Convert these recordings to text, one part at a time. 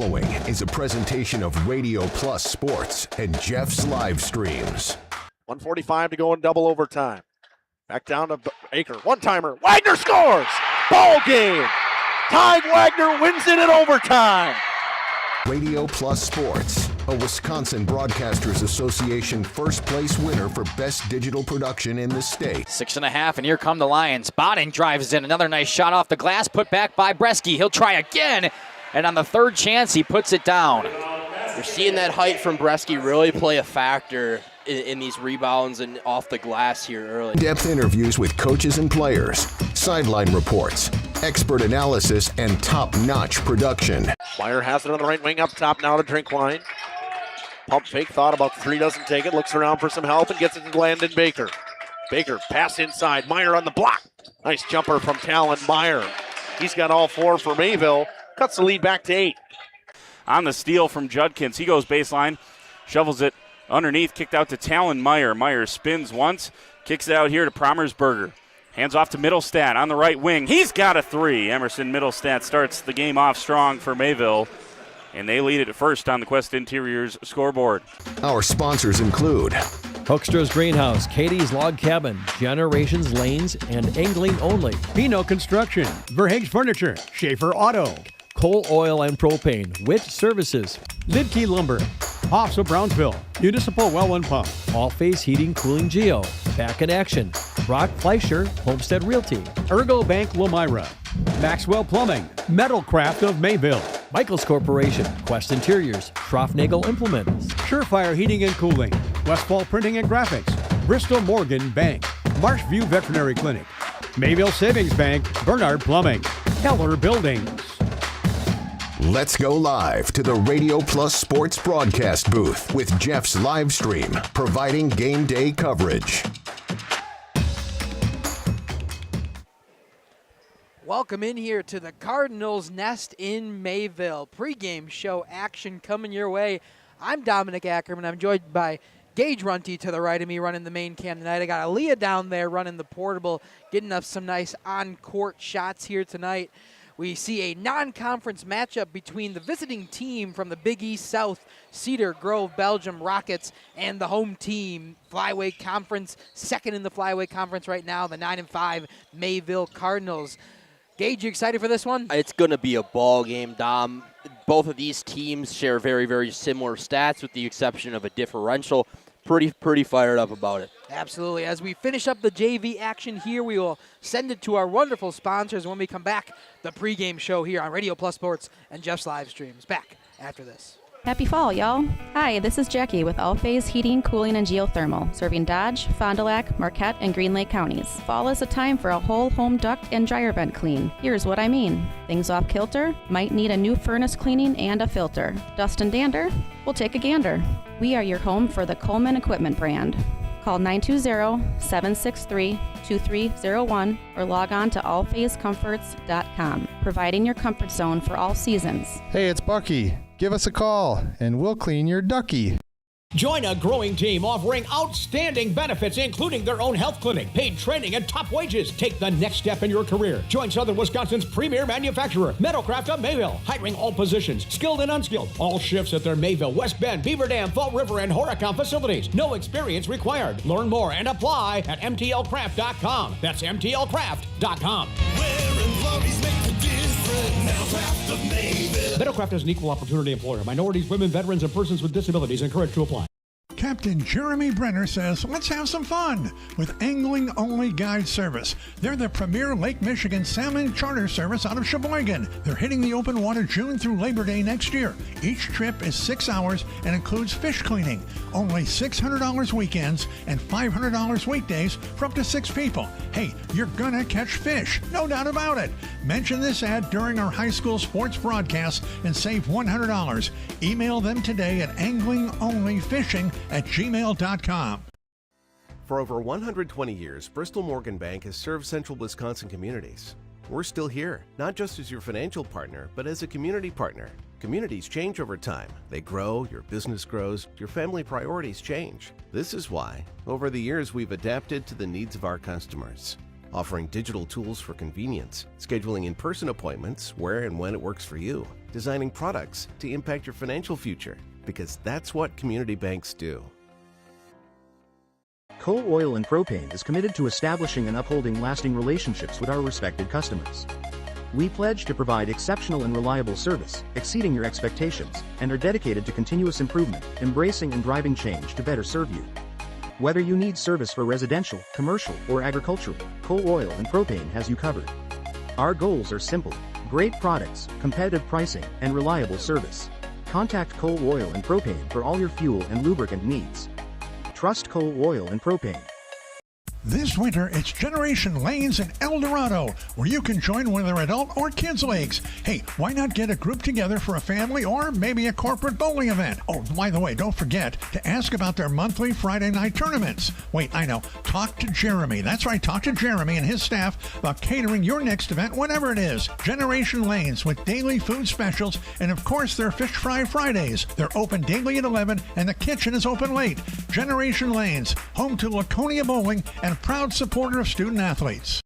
following is a presentation of Radio Plus Sports and Jeff's Livestreams. 1:45 to go in double overtime. Back down to Baker. One-timer. Wagner scores! Ball game! Tied. Wagner wins it in overtime. Radio Plus Sports, a Wisconsin Broadcasters Association first place winner for best digital production in the state. 6.5, and here come the Lions. Botting drives in. Another nice shot off the glass, put back by Bresky. He'll try again, and on the third chance, he puts it down. You're seeing that height from Bresky really play a factor in these rebounds and off the glass here early. Depth interviews with coaches and players, sideline reports, expert analysis, and top-notch production. Meyer has it on the right wing up top now to Drinkwine. Pump fake, thought about three, doesn't take it, looks around for some help and gets it to Landon Baker. Baker, pass inside, Meyer on the block. Nice jumper from Talon Meyer. He's got all four for Mayville, cuts the lead back to 8. On the steal from Judkins, he goes baseline, shovels it underneath, kicked out to Talon Meyer. Meyer spins once, kicks it out here to Promersberger. Hands off to Middlestat on the right wing. He's got a three. Emerson Middlestat starts the game off strong for Mayville, and they lead it at first on the Quest Interiors scoreboard. Our sponsors include Hoekstra's Greenhouse, Katie's Log Cabin, Generations Lanes, and Angling Only. Pino Construction, Verhaeg's Furniture, Schaefer Auto, Coal Oil and Propane, Witt Services, Lidkey Lumber, Hoffs of Brownsville, Municipal Well and Pump, All Phase Heating Cooling Geo, Back in Action, Brock Fleischer, Homestead Realty, Ergo Bank Lomira, Maxwell Plumbing, Metalcraft of Mayville, Michaels Corporation, Quest Interiors, Schroffnagel Implements, Surefire Heating and Cooling, Westfall Printing and Graphics, Bristol Morgan Bank, Marshview Veterinary Clinic, Mayville Savings Bank, Bernard Plumbing, Keller Buildings. Let's go live to the Radio Plus Sports broadcast booth with Jeff's Livestream, providing game day coverage. Welcome in here to the Cardinals' Nest in Mayville. Pre-game show action coming your way. I'm Dominic Ackerman. I'm joined by Gage Runty to the right of me running the main cam tonight. I got Aaliyah down there running the portable, getting us some nice on-court shots here tonight. We see a non-conference matchup between the visiting team from the Big East South, Cedar Grove, Belgium Rockets, and the home team, Flyweight Conference, second in the Flyweight Conference right now, the 9-5 Mayville Cardinals. Gage, you excited for this one? It's going to be a ball game, Dom. Both of these teams share very, very similar stats with the exception of a differential. Pretty fired up about it. Absolutely. As we finish up the JV action here, we will send it to our wonderful sponsors. When we come back, the pregame show here on Radio Plus Sports and Jeff's Livestreams. Back after this. Happy fall, y'all. Hi, this is Jackie with All Phase Heating, Cooling, and Geothermal, serving Dodge, Fond du Lac, Marquette, and Green Lake counties. Fall is a time for a whole home duct and dryer vent clean. Here's what I mean. Things off kilter? Might need a new furnace cleaning and a filter. Dust and dander? We'll take a gander. We are your home for the Coleman Equipment brand. Call 920-763-2301 or log on to allphasecomforts.com, providing your comfort zone for all seasons. Hey, it's Bucky. Give us a call, and we'll clean your ducky. Join a growing team offering outstanding benefits, including their own health clinic, paid training, and top wages. Take the next step in your career. Join Southern Wisconsin's premier manufacturer, Metalcraft of Mayville, hiring all positions, skilled and unskilled. All shifts at their Mayville, West Bend, Beaver Dam, Fall River, and Horicon facilities. No experience required. Learn more and apply at mtlcraft.com. That's mtlcraft.com. Metalcraft of Mayville. Metalcraft is an equal opportunity employer. Minorities, women, veterans, and persons with disabilities encouraged to apply. Captain Jeremy Brenner says, let's have some fun with Angling Only Guide Service. They're the premier Lake Michigan salmon charter service out of Sheboygan. They're hitting the open water June through Labor Day next year. Each trip is 6 hours and includes fish cleaning. Only $600 weekends and $500 weekdays for up to 6 people. Hey, you're gonna catch fish, no doubt about it. Mention this ad during our high school sports broadcast and save $100. Email them today at anglingonlyfishing@gmail.com. For over 120 years, Bristol Morgan Bank has served central Wisconsin communities. We're still here, not just as your financial partner, but as a community partner. Communities change over time. They grow, your business grows, your family priorities change. This is why, over the years, we've adapted to the needs of our customers. offering digital tools for convenience, scheduling in-person appointments where and when it works for you, designing products to impact your financial future, because that's what community banks do. Coal Oil and Propane is committed to establishing and upholding lasting relationships with our respected customers. We pledge to provide exceptional and reliable service, exceeding your expectations, and are dedicated to continuous improvement, embracing and driving change to better serve you. Whether you need service for residential, commercial, or agricultural, Coal Oil and Propane has you covered. Our goals are simple: great products, competitive pricing, and reliable service. Contact Coal Oil and Propane for all your fuel and lubricant needs. Trust Coal Oil and Propane. This winter, it's Generation Lanes in El Dorado, where you can join one of their adult or kids' leagues. Hey, why not get a group together for a family or maybe a corporate bowling event? Oh, by the way, don't forget to ask about their monthly Friday night tournaments. Wait, I know. Talk to Jeremy. That's right, talk to Jeremy and his staff about catering your next event, whatever it is. Generation Lanes with daily food specials and, of course, their Fish Fry Fridays. They're open daily at 11 and the kitchen is open late. Generation Lanes, home to Laconia Bowling and a proud supporter of student athletes.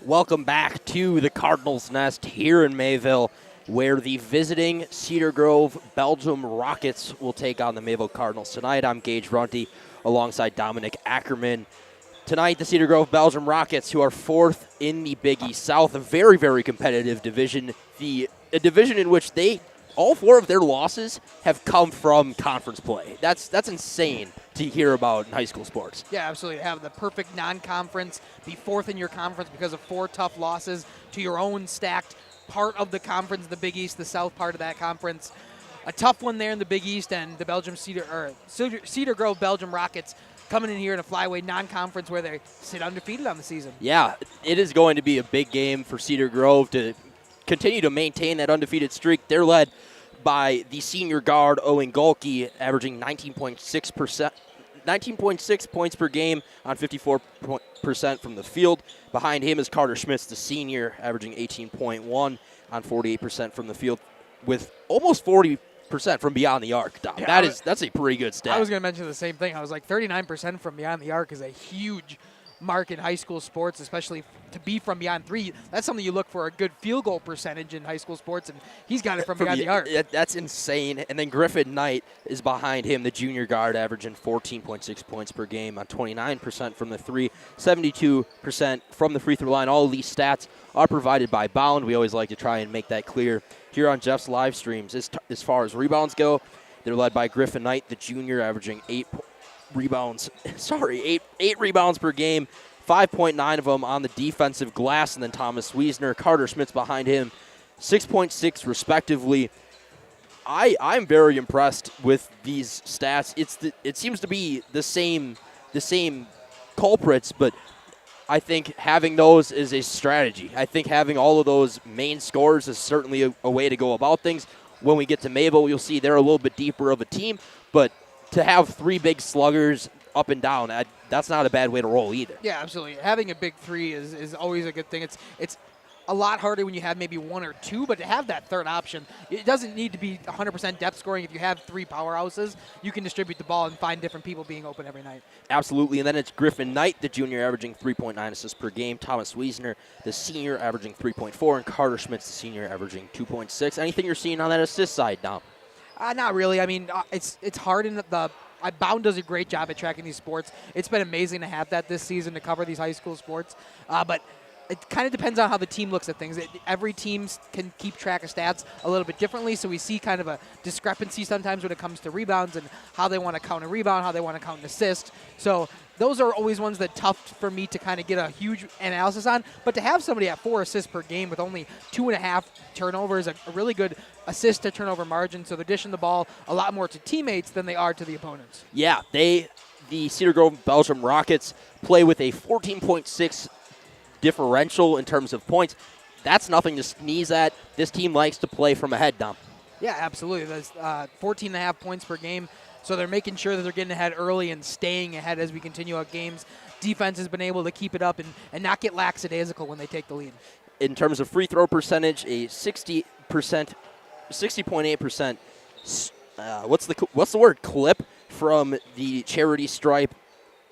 Welcome back to the Cardinals' Nest here in Mayville, where the visiting Cedar Grove Belgium Rockets will take on the Mayville Cardinals tonight. I'm Gage Runty alongside Dominic Ackerman. Tonight, the Cedar Grove Belgium Rockets, who are fourth in the Big East South, a very, very competitive division, a division in which all four of their losses have come from conference play. That's insane to hear about in high school sports. Yeah, absolutely. Have the perfect non-conference, be fourth in your conference because of 4 tough losses to your own stacked part of the conference, the Big East, the South part of that conference. A tough one there in the Big East, and the Cedar Grove Belgium Rockets coming in here in a flyweight non-conference where they sit undefeated on the season. Yeah, it is going to be a big game for Cedar Grove to continue to maintain that undefeated streak. They're led by the senior guard Owen Golke, averaging 19.6 points per game on 54% from the field. Behind him is Carter Schmitz, the senior, averaging 18.1 on 48% from the field, with almost 40% from beyond the arc. Dom. Yeah, that's a pretty good stat. I was going to mention the same thing. I was like 39% from beyond the arc is a huge mark in high school sports, especially to be from beyond 3. That's something you look for, a good field goal percentage in high school sports, and he's got it from beyond the arc. That's insane. And then Griffin Knight is behind him, the junior guard, averaging 14.6 points per game on 29% from the 3, 72% from the free throw line. All of these stats are provided by Bound. We always like to try and make that clear here on Jeff's live streams. As far as rebounds go, they're led by Griffin Knight, the junior, averaging 8 rebounds per game, 5.9 of them on the defensive glass, and then Thomas Wiesner, Carter Schmitz behind him, 6.6 respectively. I'm very impressed with these stats. It seems to be the same culprits, but I think having those is a strategy. I think having all of those main scores is certainly a way to go about things. When we get to Mayville, you'll see they're a little bit deeper of a team, but to have 3 big sluggers up and down, that's not a bad way to roll either. Yeah, absolutely. Having a big 3 is always a good thing. It's a lot harder when you have maybe 1 or 2, but to have that third option, it doesn't need to be 100% depth scoring. If you have 3 powerhouses, you can distribute the ball and find different people being open every night. Absolutely, and then it's Griffin Knight, the junior, averaging 3.9 assists per game. Thomas Wiesner, the senior, averaging 3.4, and Carter Schmitz, the senior, averaging 2.6. Anything you're seeing on that assist side, Dom? Not really. I mean, it's hard in Bound does a great job at tracking these sports. It's been amazing to have that this season to cover these high school sports. But it kind of depends on how the team looks at things. Every team can keep track of stats a little bit differently, so we see kind of a discrepancy sometimes when it comes to rebounds and how they want to count a rebound, how they want to count an assist. So those are always ones that tough for me to kind of get a huge analysis on. But to have somebody at 4 assists per game with only 2.5 turnovers, a really good assist to turnover margin, so they're dishing the ball a lot more to teammates than they are to the opponents. Yeah, the Cedar Grove Belgium Rockets play with a 14.6 differential in terms of points. That's nothing to sneeze at. This team likes to play from ahead, Dom. Yeah, absolutely. That's 14.5 points per game. So they're making sure that they're getting ahead early and staying ahead as we continue our games. Defense has been able to keep it up and not get lackadaisical when they take the lead. In terms of free throw percentage, a 60.8%. What's the word? Clip from the charity stripe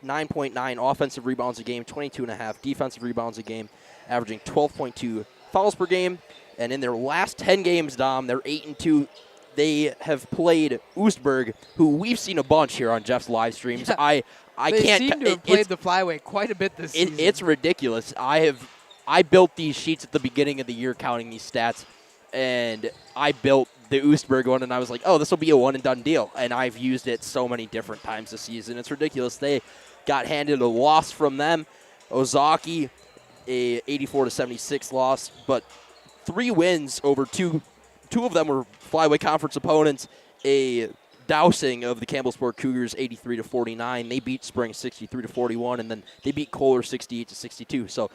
9.9 offensive rebounds a game, 22.5 defensive rebounds a game, averaging 12.2 fouls per game. And in their last 10 games, Dom, they're 8-2. They have played Oostburg, who we've seen a bunch here on Jeff's live streams. Yeah. I they can't. seem to have played the flyweight quite a bit this season. It's ridiculous. I built these sheets at the beginning of the year, counting these stats, and I built the Oostburg one, and I was like, oh, this will be a one-and-done deal. And I've used it so many different times this season. It's ridiculous. They got handed a loss from them. Ozaki, a 84-76 loss, but 3 wins over two of them were flyweight conference opponents. A dousing of the Campbellsport Cougars 83-49. They beat Spring 63-41, and then they beat Kohler 68-62. So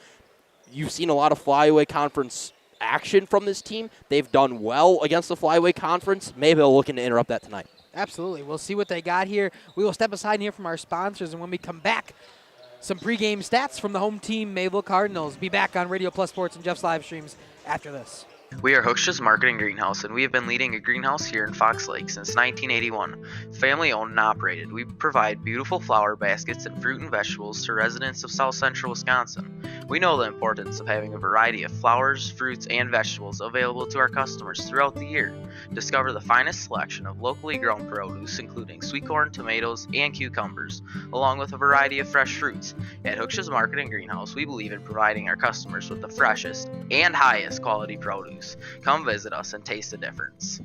you've seen a lot of flyweight conference action from this team. They've done well against the flyweight conference. Mayville looking to interrupt that tonight. Absolutely. We'll see what they got here. We will step aside and hear from our sponsors, and when we come back, some pregame stats from the home team, Mayville Cardinals. Be back on Radio Plus Sports and Jeff's live streams after this. We are Hooksha's Marketing Greenhouse, and we have been leading a greenhouse here in Fox Lake since 1981. Family owned and operated, we provide beautiful flower baskets and fruit and vegetables to residents of South Central Wisconsin. We know the importance of having a variety of flowers, fruits, and vegetables available to our customers throughout the year. Discover the finest selection of locally grown produce, including sweet corn, tomatoes, and cucumbers, along with a variety of fresh fruits. At Hooksha's Marketing Greenhouse, we believe in providing our customers with the freshest and highest quality produce. Come visit us and taste the difference.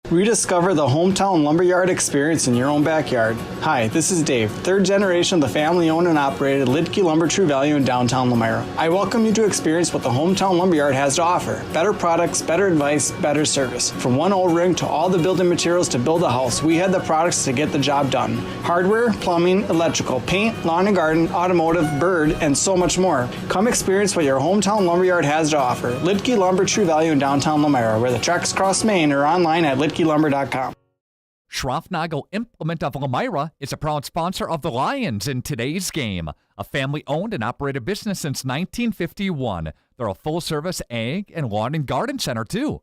Rediscover the hometown lumberyard experience in your own backyard. Hi, this is Dave, third generation of the family-owned and operated Lidke Lumber True Value in downtown Lamira. I welcome you to experience what the hometown lumberyard has to offer. Better products, better advice, better service. From one O-ring to all the building materials to build a house, we had the products to get the job done. Hardware, plumbing, electrical, paint, lawn and garden, automotive, bird, and so much more. Come experience what your hometown lumberyard has to offer. Lidke Lumber True Value in downtown Lamira, where the tracks cross Main, or online at lidkelumber.com. Schroffnagel Implement of Lamira is a proud sponsor of the Lions in today's game. A family-owned and operated business since 1951. They're a full-service ag and lawn and garden center, too.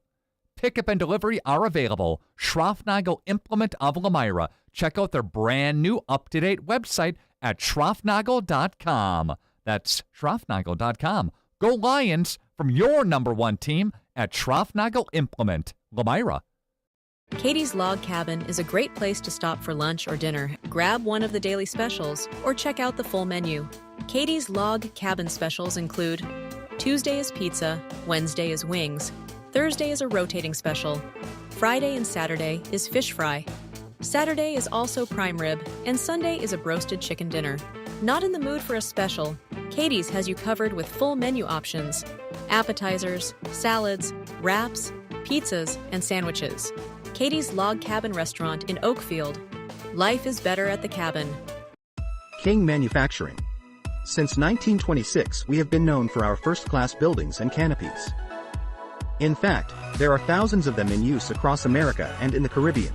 Pickup and delivery are available. Schroffnagel Implement of Lamira. Check out their brand-new, up-to-date website at schroffnagel.com. That's schroffnagel.com. Go Lions from your number one team at Schroffnagel Implement, Lamira. Katie's Log Cabin is a great place to stop for lunch or dinner. Grab one of the daily specials or check out the full menu. Katie's Log Cabin specials include Tuesday is pizza, Wednesday is wings, Thursday is a rotating special, Friday and Saturday is fish fry, Saturday is also prime rib, and Sunday is a broasted chicken dinner. Not in the mood for a special? Katie's has you covered with full menu options, appetizers, salads, wraps, pizzas, and sandwiches. Katie's Log Cabin Restaurant in Oakfield. Life is better at the cabin. King Manufacturing. Since 1926, we have been known for our first-class buildings and canopies. In fact, there are thousands of them in use across America and in the Caribbean.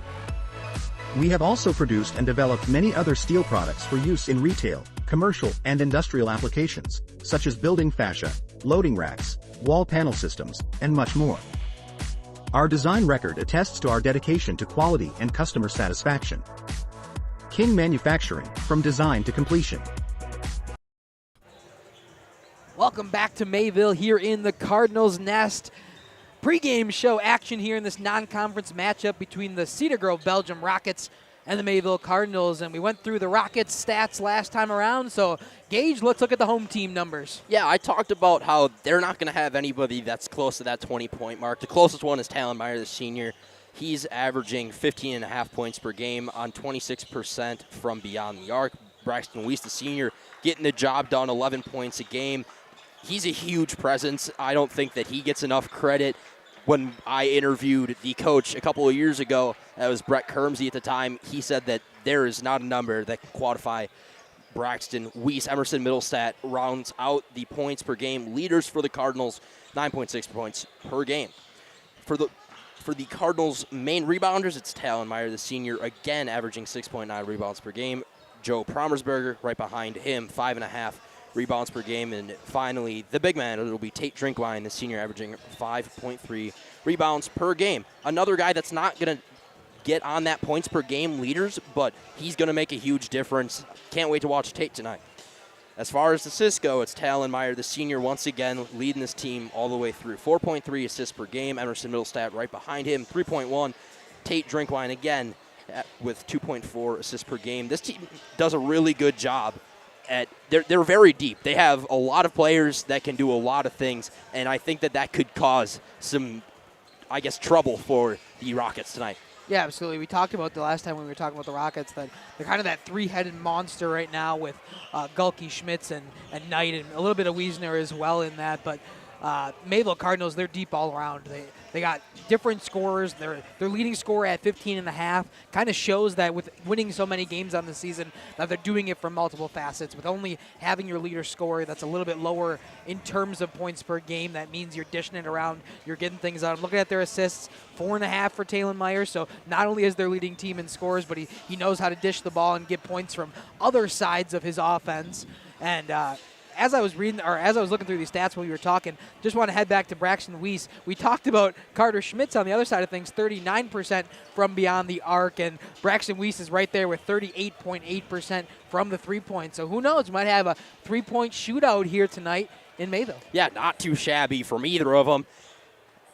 We have also produced and developed many other steel products for use in retail, commercial, and industrial applications, such as building fascia, loading racks, wall panel systems, and much more. Our design record attests to our dedication to quality and customer satisfaction. King Manufacturing, from design to completion. Welcome back to Mayville here in the Cardinals' Nest. Pre-game show action here in this non-conference matchup between the Cedar Grove Belgium Rockets and the Mayville Cardinals. And we went through the Rockets' stats last time around. So, Gage, let's look at the home team numbers. Yeah, I talked about how they're not going to have anybody that's close to that 20-point mark. The closest one is Talon Meyer, the senior. He's averaging 15.5 points per game on 26% from beyond the arc. Braxton Weiss, the senior, getting the job done, 11 points a game. He's a huge presence. I don't think that he gets enough credit. When I interviewed the coach a couple of years ago, that was Brett Kermsey at the time, he said that there is not a number that can quantify Braxton Weiss. Emerson Middlestat rounds out the points per game leaders for the Cardinals, 9.6 points per game. For the Cardinals' main rebounders, it's Talon Meyer, the senior, again averaging 6.9 rebounds per game. Joe Promersberger right behind him, 5.5 rebounds per game. And finally, the big man, it'll be Tate Drinkwine, the senior, averaging 5.3 rebounds per game. Another guy that's not going to get on that points per game leaders, but he's going to make a huge difference. Can't wait to watch Tate tonight. As far as assists go, it's Talon Meyer, the senior, once again leading this team all the way through. 4.3 assists per game. Emerson Middlestat right behind him, 3.1. Tate Drinkwine again with 2.4 assists per game. This team does a really good job. They're very deep. They have a lot of players that can do a lot of things, and I think that could cause some, trouble for the Rockets tonight. Yeah, absolutely. We talked about the last time when we were talking about the Rockets that they're kind of that three-headed monster right now with Gulke, Schmitz, and Knight, and a little bit of Wiesner as well in that. But Mayville Cardinals, they're deep all around. They got different scorers. Their leading scorer at 15.5 kind of shows that with winning so many games on the season that they're doing it from multiple facets. With only having your leader scorer that's a little bit lower in terms of points per game, that means you're dishing it around, you're getting things out. I'm looking at their assists, 4.5 for Talon Meyer. So not only is their leading team in scores, but he knows how to dish the ball and get points from other sides of his offense. And as I was looking through these stats while we were talking, just want to head back to Braxton Weiss. We talked about Carter Schmitz on the other side of things, 39% from beyond the arc, and Braxton Weiss is right there with 38.8% from the three-point. So who knows? We might have a three-point shootout here tonight in Mayville. Yeah, not too shabby from either of them.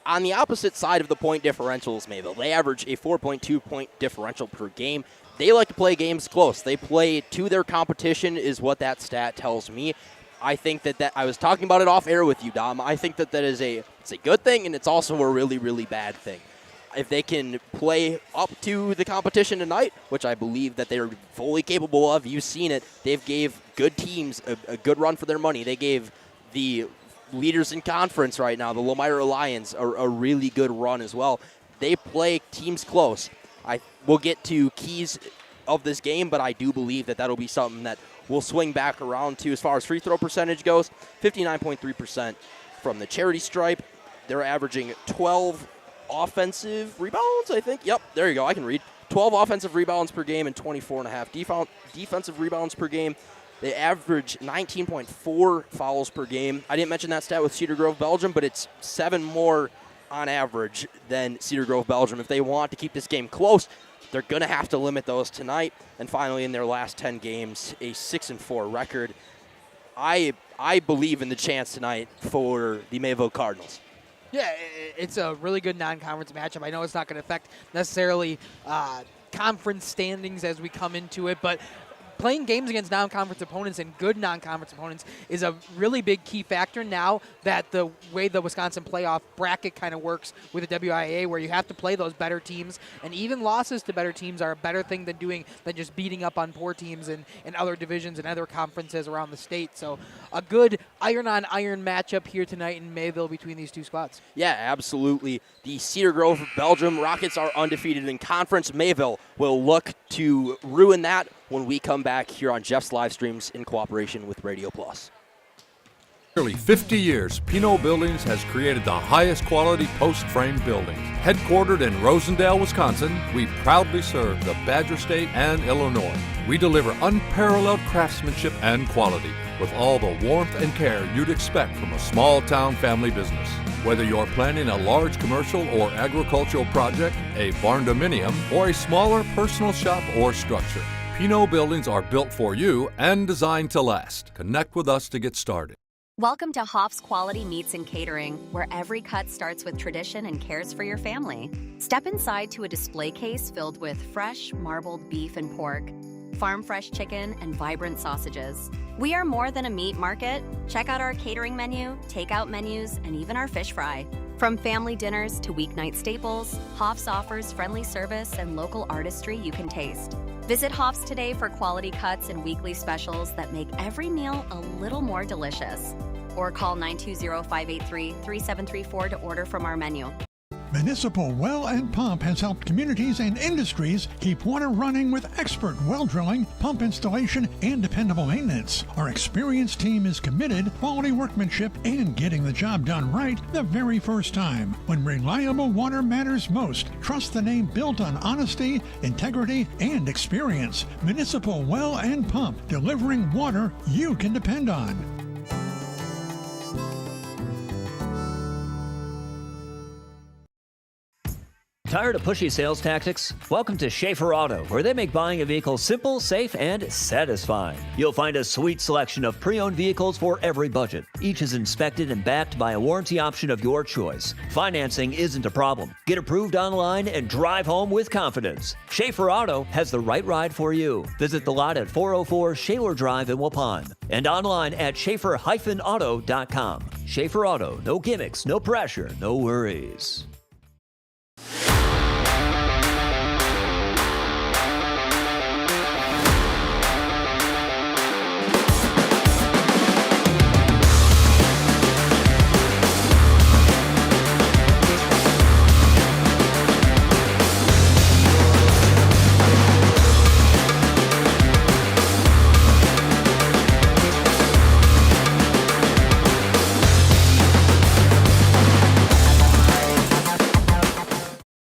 On the opposite side of the point differentials, Mayville, they average a 4.2-point differential per game. They like to play games close. They play to their competition is what that stat tells me. I think that I was talking about it off air with you, Dom. I think that is it's a good thing, and it's also a really, really bad thing. If they can play up to the competition tonight, which I believe that they're fully capable of, you've seen it. They've gave good teams a good run for their money. They gave the leaders in conference right now, the Lomira Lions, a really good run as well. They play teams close. We'll get to keys of this game, but I do believe that that'll be something that we'll swing back around to. As far as free throw percentage goes, 59.3% from the charity stripe. They're averaging 12 offensive rebounds, I think. Yep, there you go. I can read. 12 offensive rebounds per game and 24.5 defensive rebounds per game. They average 19.4 fouls per game. I didn't mention that stat with Cedar Grove, Belgium, but it's 7 more on average than Cedar Grove, Belgium. If they want to keep this game close, they're going to have to limit those tonight. And finally, in their last 10 games, a 6-4 record. I believe in the chance tonight for the Mayville Cardinals. Yeah, it's a really good non-conference matchup. I know it's not going to affect necessarily conference standings as we come into it, but playing games against non-conference opponents and good non-conference opponents is a really big key factor now that the way the Wisconsin playoff bracket kind of works with the WIAA, where you have to play those better teams, and even losses to better teams are a better thing than just beating up on poor teams in other divisions and other conferences around the state. So a good iron-on-iron matchup here tonight in Mayville between these two squads. Yeah, absolutely. The Cedar Grove Belgium Rockets are undefeated in conference. Mayville will look to ruin that when we come back here on Jeff's Livestreams in cooperation with Radio Plus. Nearly 50 years, Pinot Buildings has created the highest quality post-frame buildings. Headquartered in Rosendale, Wisconsin, we proudly serve the Badger State and Illinois. We deliver unparalleled craftsmanship and quality with all the warmth and care you'd expect from a small-town family business. Whether you're planning a large commercial or agricultural project, a barn-dominium, or a smaller personal shop or structure, Pinot Buildings are built for you and designed to last. Connect with us to get started. Welcome to Hoff's Quality Meats and Catering, where every cut starts with tradition and cares for your family. Step inside to a display case filled with fresh, marbled beef and pork, farm-fresh chicken, and vibrant sausages. We are more than a meat market. Check out our catering menu, takeout menus, and even our fish fry. From family dinners to weeknight staples, Hoff's offers friendly service and local artistry you can taste. Visit Hoff's today for quality cuts and weekly specials that make every meal a little more delicious. Or call 920-583-3734 to order from our menu. Municipal Well and Pump has helped communities and industries keep water running with expert well drilling, pump installation, and dependable maintenance. Our experienced team is committed, quality workmanship, and getting the job done right the very first time. When reliable water matters most, trust the name built on honesty, integrity, and experience. Municipal Well and Pump, delivering water you can depend on. Tired of pushy sales tactics? Welcome to Schaefer Auto, where they make buying a vehicle simple, safe, and satisfying. You'll find a sweet selection of pre-owned vehicles for every budget. Each is inspected and backed by a warranty option of your choice. Financing isn't a problem. Get approved online and drive home with confidence. Schaefer Auto has the right ride for you. Visit the lot at 404 Shaler Drive in Waupun and online at schaefer-auto.com. Schaefer Auto, no gimmicks, no pressure, no worries.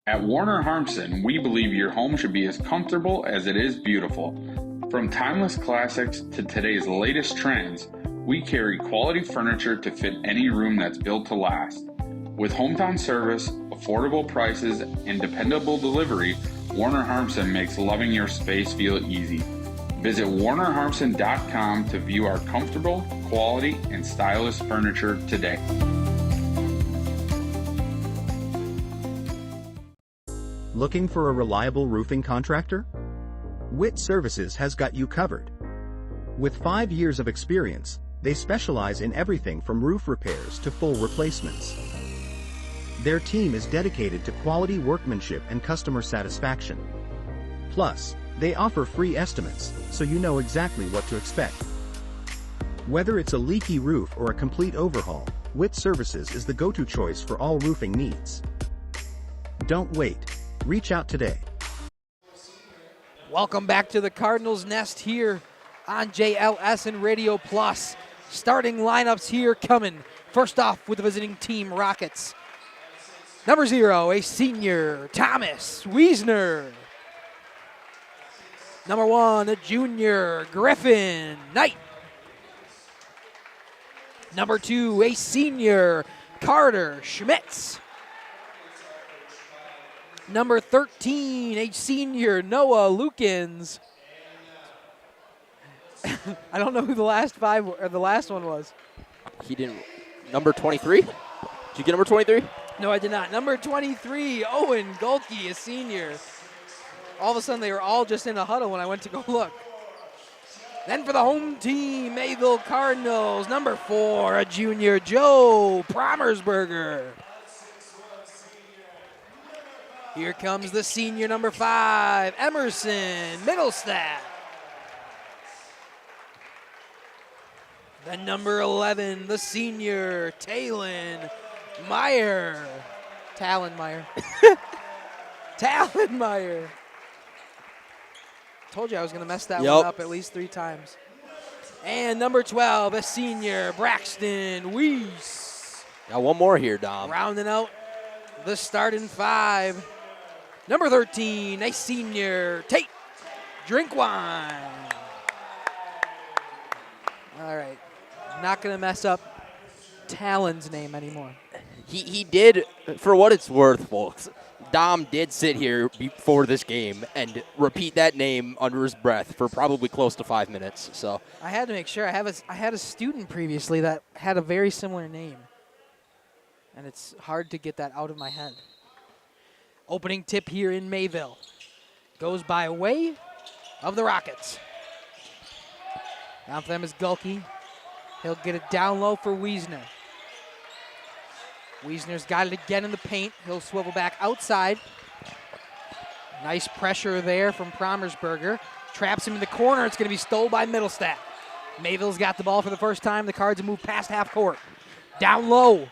At Warner Harmson, we believe your home should be as comfortable as it is beautiful. From timeless classics to today's latest trends, we carry quality furniture to fit any room that's built to last. With hometown service, affordable prices, and dependable delivery, Warner Harmson makes loving your space feel easy. Visit warnerharmson.com to view our comfortable, quality, and stylish furniture today. Looking for a reliable roofing contractor? Witt Services has got you covered. With 5 years of experience, they specialize in everything from roof repairs to full replacements. Their team is dedicated to quality workmanship and customer satisfaction. Plus, they offer free estimates, so you know exactly what to expect. Whether it's a leaky roof or a complete overhaul, Witt Services is the go-to choice for all roofing needs. Don't wait. Reach out today. Welcome back to the Cardinals Nest here on JLS and Radio Plus. Starting lineups here coming. First off with the visiting team, Rockets. Number 0, a senior, Thomas Wiesner. Number 1, a junior, Griffin Knight. Number 2, a senior, Carter Schmitz. Number 13, a senior, Noah Lukens. I don't know who the last one was. He didn't. Number 23? Did you get number 23? No, I did not. Number 23, Owen Golke, a senior. All of a sudden, they were all just in a huddle when I went to go look. Then for the home team, Mayville Cardinals, number 4, a junior, Joe Promersberger. Here comes the senior, number 5, Emerson Middlestadt. Then number 11, the senior, Talon Meyer. Talonmeyer. Told you I was going to mess that one up at least 3 times. And number 12, a senior, Braxton Weiss. Got one more here, Dom. Rounding out the starting 5. Number 13, a senior, Tate Drinkwine. All right. Not going to mess up Talon's name anymore. He did, for what it's worth, folks, Dom did sit here before this game and repeat that name under his breath for probably close to 5 minutes. So I had to make sure. I had a student previously that had a very similar name, and it's hard to get that out of my head. Opening tip here in Mayville goes by way of the Rockets. Down for them is Gulke. He'll get it down low for Wiesner. Wiesner's got it again in the paint. He'll swivel back outside. Nice pressure there from Promersberger. Traps him in the corner. It's going to be stole by Middlestadt. Mayville's got the ball for the first time. The Cards have moved past half court. Down low.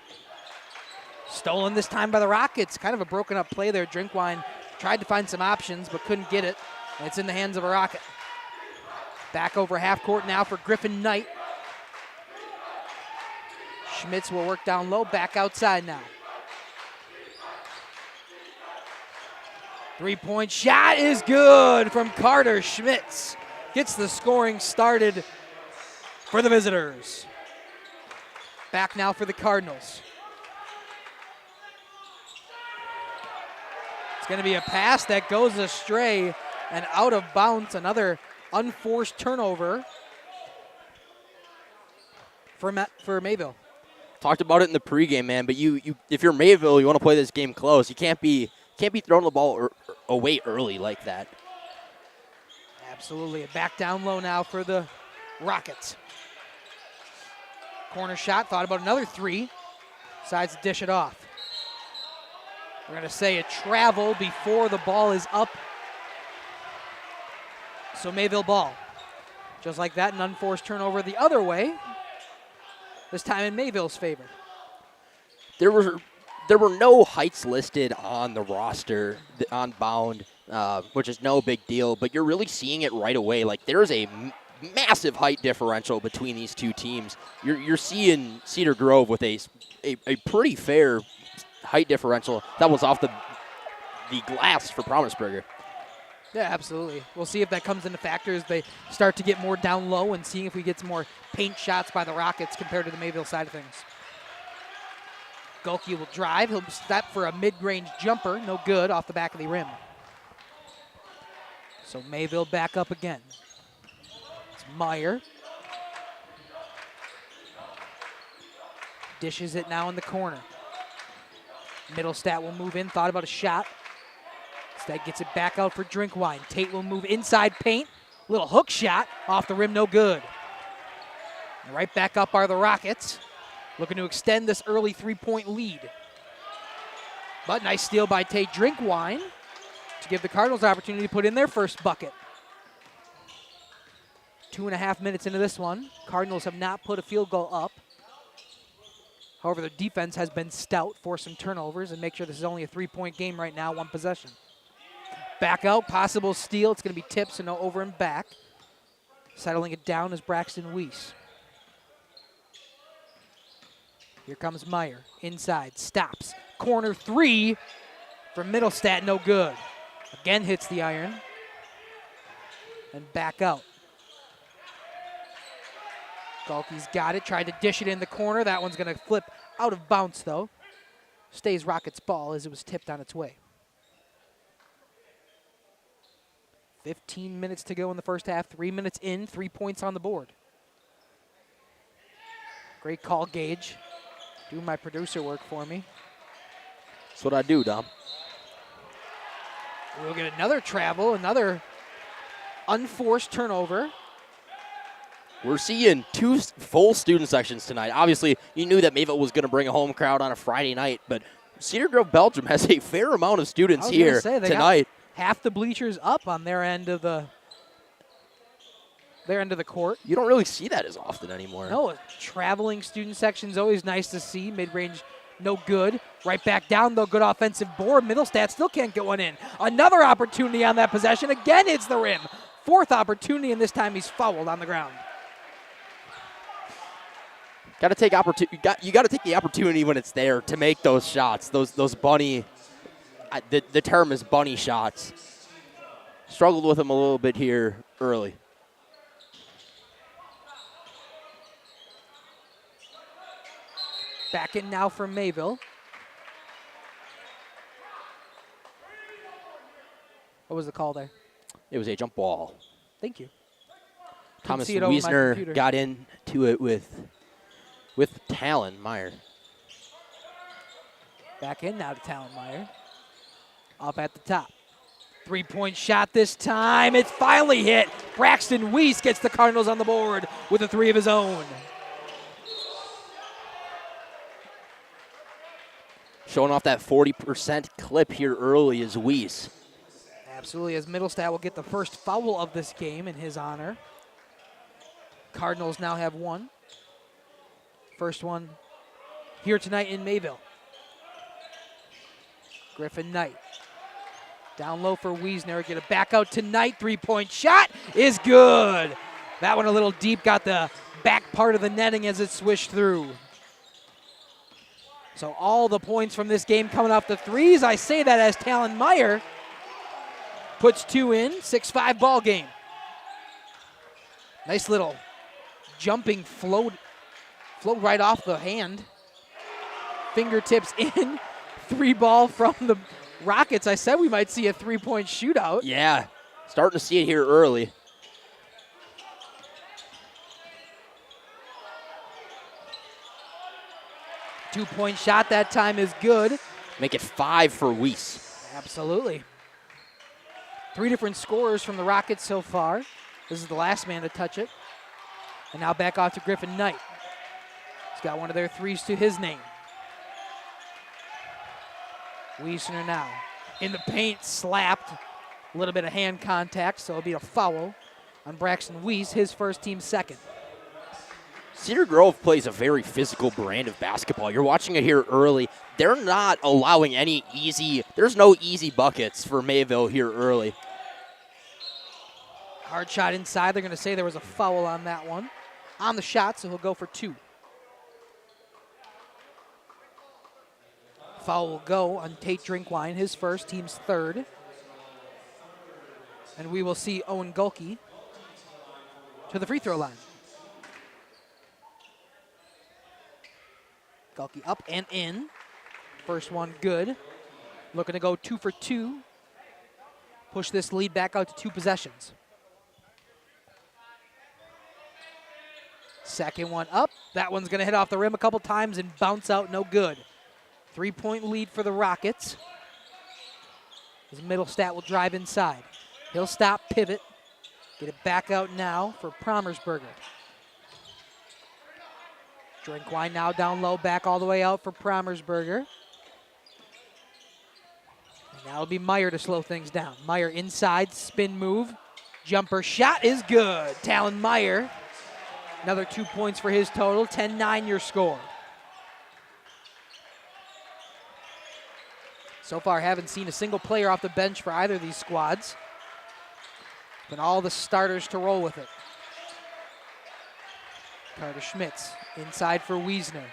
Stolen this time by the Rockets. Kind of a broken up play there. Drinkwine tried to find some options but couldn't get it. And it's in the hands of a Rocket. Back over half court now for Griffin Knight. Schmitz will work down low, back outside now. 3-point shot is good from Carter Schmitz. Gets the scoring started for the visitors. Back now for the Cardinals. It's going to be a pass that goes astray and out of bounds. Another unforced turnover for Mayville. Talked about it in the pregame, man. But if you're Mayville, you want to play this game close. You can't be throwing the ball away early like that. Absolutely. A back down low now for the Rockets. Corner shot. Thought about another three. Decides to dish it off. We're going to say a travel before the ball is up. So Mayville ball. Just like that, an unforced turnover the other way. This time in Mayville's favor. There were no heights listed on the roster on bound, which is no big deal, but you're really seeing it right away. Like, there's a massive height differential between these two teams. You're seeing Cedar Grove with a pretty fair height differential. That was off the glass for Promisberger. Yeah, absolutely. We'll see if that comes into factor as they start to get more down low and seeing if we get some more paint shots by the Rockets compared to the Mayville side of things. Golke will drive. He'll step for a mid-range jumper. No good off the back of the rim. So Mayville back up again. It's Meyer. Dishes it now in the corner. Middlestat will move in. Thought about a shot. Instead gets it back out for Drinkwine. Tate will move inside paint. Little hook shot off the rim, no good. And right back up are the Rockets, looking to extend this early three-point lead. But nice steal by Tate Drinkwine to give the Cardinals an opportunity to put in their first bucket. 2.5 minutes into this one. Cardinals have not put a field goal up. However, their defense has been stout, force some turnovers, and make sure this is only a three-point game right now, one possession. Back out, possible steal. It's going to be tips and no over and back. Settling it down is Braxton Weiss. Here comes Meyer, inside, stops. Corner three from Middlestat, no good. Again hits the iron. And back out. Golke's got it, tried to dish it in the corner. That one's going to flip out of bounds, though. Stays Rockets' ball as it was tipped on its way. 15 minutes to go in the first half. 3 minutes in, 3 points on the board. Great call, Gage. Doing my producer work for me. That's what I do, Dom. We'll get another travel, another unforced turnover. We're seeing 2 full student sections tonight. Obviously, you knew that Mayville was going to bring a home crowd on a Friday night, but Cedar Grove, Belgium has a fair amount of students here tonight. Half the bleachers up on their end of the court. You don't really see that as often anymore. No, traveling student section is always nice to see. Mid-range, no good. Right back down, though, good offensive board. Middlestat still can't get one in. Another opportunity on that possession. Again hits the rim. 4th opportunity, and this time he's fouled on the ground. You got to take the opportunity when it's there to make those shots. Those bunny. The term is bunny shots. Struggled with him a little bit here early. Back in now for Mayville. What was the call there? It was a jump ball. Thank you. Thomas Wiesner got into it with Talon Meyer. Back in now to Talon Meyer. Up at the top. 3-point shot this time. It's finally hit. Braxton Weiss gets the Cardinals on the board with a 3 of his own. Showing off that 40% clip here early is Weiss. Absolutely, as Middlestat will get the first foul of this game in his honor. Cardinals now have 1. First one here tonight in Mayville. Griffin Knight. Down low for Wiesner. Get it back out tonight. 3-point shot is good. That one a little deep. Got the back part of the netting as it swished through. So all the points from this game coming off the threes. I say that as Talon Meyer puts 2 in. 6-5 ball game. Nice little jumping float right off the hand. Fingertips in. 3 ball from the Rockets, I said we might see a three-point shootout. Yeah, starting to see it here early. Two-point shot that time is good. Make it 5 for Weiss. Absolutely. 3 different scorers from the Rockets so far. This is the last man to touch it. And now back off to Griffin Knight. He's got one of their threes to his name. Wiesner now in the paint, slapped. A little bit of hand contact, so it'll be a foul on Braxton Weiss, his first, team second. Cedar Grove plays a very physical brand of basketball. You're watching it here early. They're not allowing any there's no easy buckets for Mayville here early. Hard shot inside. They're going to say there was a foul on that one. On the shot, so he'll go for 2. Foul will go on Tate Drinkwine, his first, team's third. And we will see Owen Gulke to the free throw line. Gulke up and in. First one good. Looking to go 2 for 2. Push this lead back out to 2 possessions. Second one up. That one's going to hit off the rim a couple times and bounce out, no good. 3-point lead for the Rockets. His Middlestat will drive inside. He'll stop, pivot. Get it back out now for Promersberger. Drinkwine now down low, back all the way out for Promersberger. And now it'll be Meyer to slow things down. Meyer inside, spin move. Jumper shot is good. Talon Meyer. Another 2 points for his total. 10-9 your score. So far, haven't seen a single player off the bench for either of these squads. Been all the starters to roll with it. Carter Schmitz inside for Wiesner.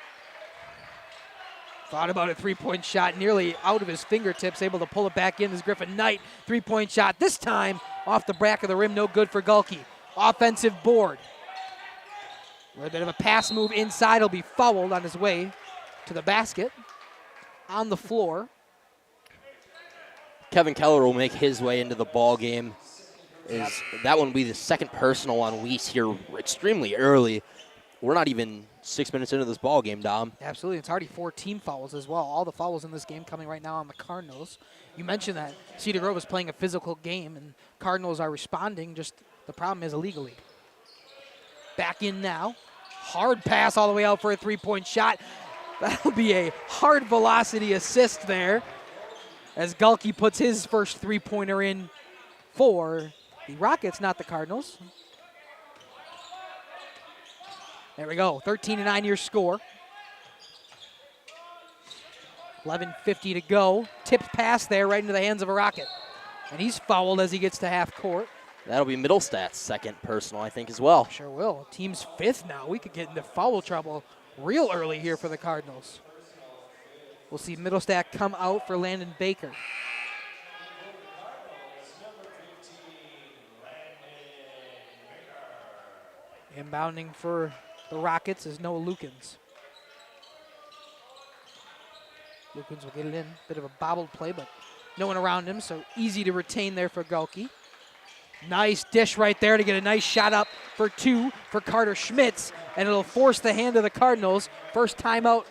Thought about a 3-point shot, nearly out of his fingertips, able to pull it back in as Griffin Knight. 3-point shot, this time off the back of the rim, no good for Gulke. Offensive board. A little bit of a pass move inside, he'll be fouled on his way to the basket. On the floor. Kevin Keller will make his way into the ball game. That one will be the second personal on Weiss here extremely early. We're not even 6 minutes into this ball game, Dom. Absolutely. It's already 4 team fouls as well. All the fouls in this game coming right now on the Cardinals. You mentioned that Cedar Grove is playing a physical game, and Cardinals are responding. Just the problem is illegally. Back in now. Hard pass all the way out for a 3-point shot. That'll be a hard velocity assist there as Gulke puts his first 3-pointer in for the Rockets, not the Cardinals. There we go, 13-9 your score. 11:50 to go. Tipped pass there right into the hands of a Rocket. And he's fouled as he gets to half court. That'll be Middlestat's second personal, I think, as well. Sure will. Team's 5th now. We could get into foul trouble real early here for the Cardinals. We'll see Middlestat come out for Landon Baker. Inbounding for the Rockets is Noah Lukens. Lukens will get it in. Bit of a bobbled play, but no one around him, so easy to retain there for Gulke. Nice dish right there to get a nice shot up for 2 for Carter Schmitz, and it'll force the hand of the Cardinals. First timeout.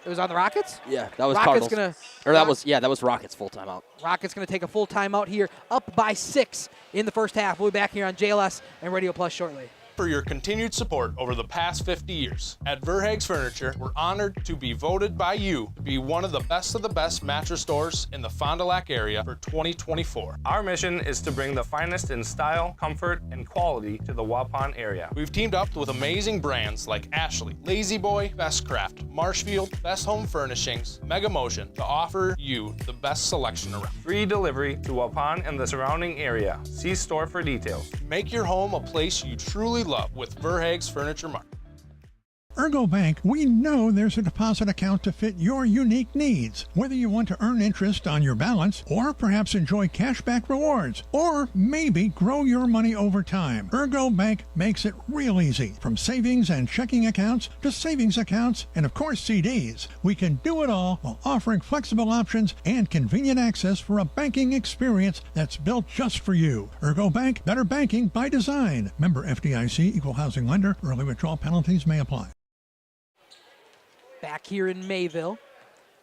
It was on the Rockets? Yeah, that was Rockets Cardinals. That was Rockets full timeout. Rockets going to take a full timeout here, up by 6 in the first half. We'll be back here on JLS and Radio Plus shortly. For your continued support over the past 50 years. At Verhaeg's Furniture, we're honored to be voted by you to be one of the best mattress stores in the Fond du Lac area for 2024. Our mission is to bring the finest in style, comfort, and quality to the Waupun area. We've teamed up with amazing brands like Ashley, Lazy Boy, Bestcraft, Marshfield, Best Home Furnishings, Mega Motion to offer you the best selection around. Free delivery to Waupun and the surrounding area. See store for details. Make your home a place you truly love with Verhaeg's Furniture Market. Ergo Bank, we know there's a deposit account to fit your unique needs. Whether you want to earn interest on your balance, or perhaps enjoy cashback rewards, or maybe grow your money over time, Ergo Bank makes it real easy. From savings and checking accounts to savings accounts and, of course, CDs. We can do it all while offering flexible options and convenient access for a banking experience that's built just for you. Ergo Bank, better banking by design. Member FDIC, equal housing lender. Early withdrawal penalties may apply. Back here in Mayville,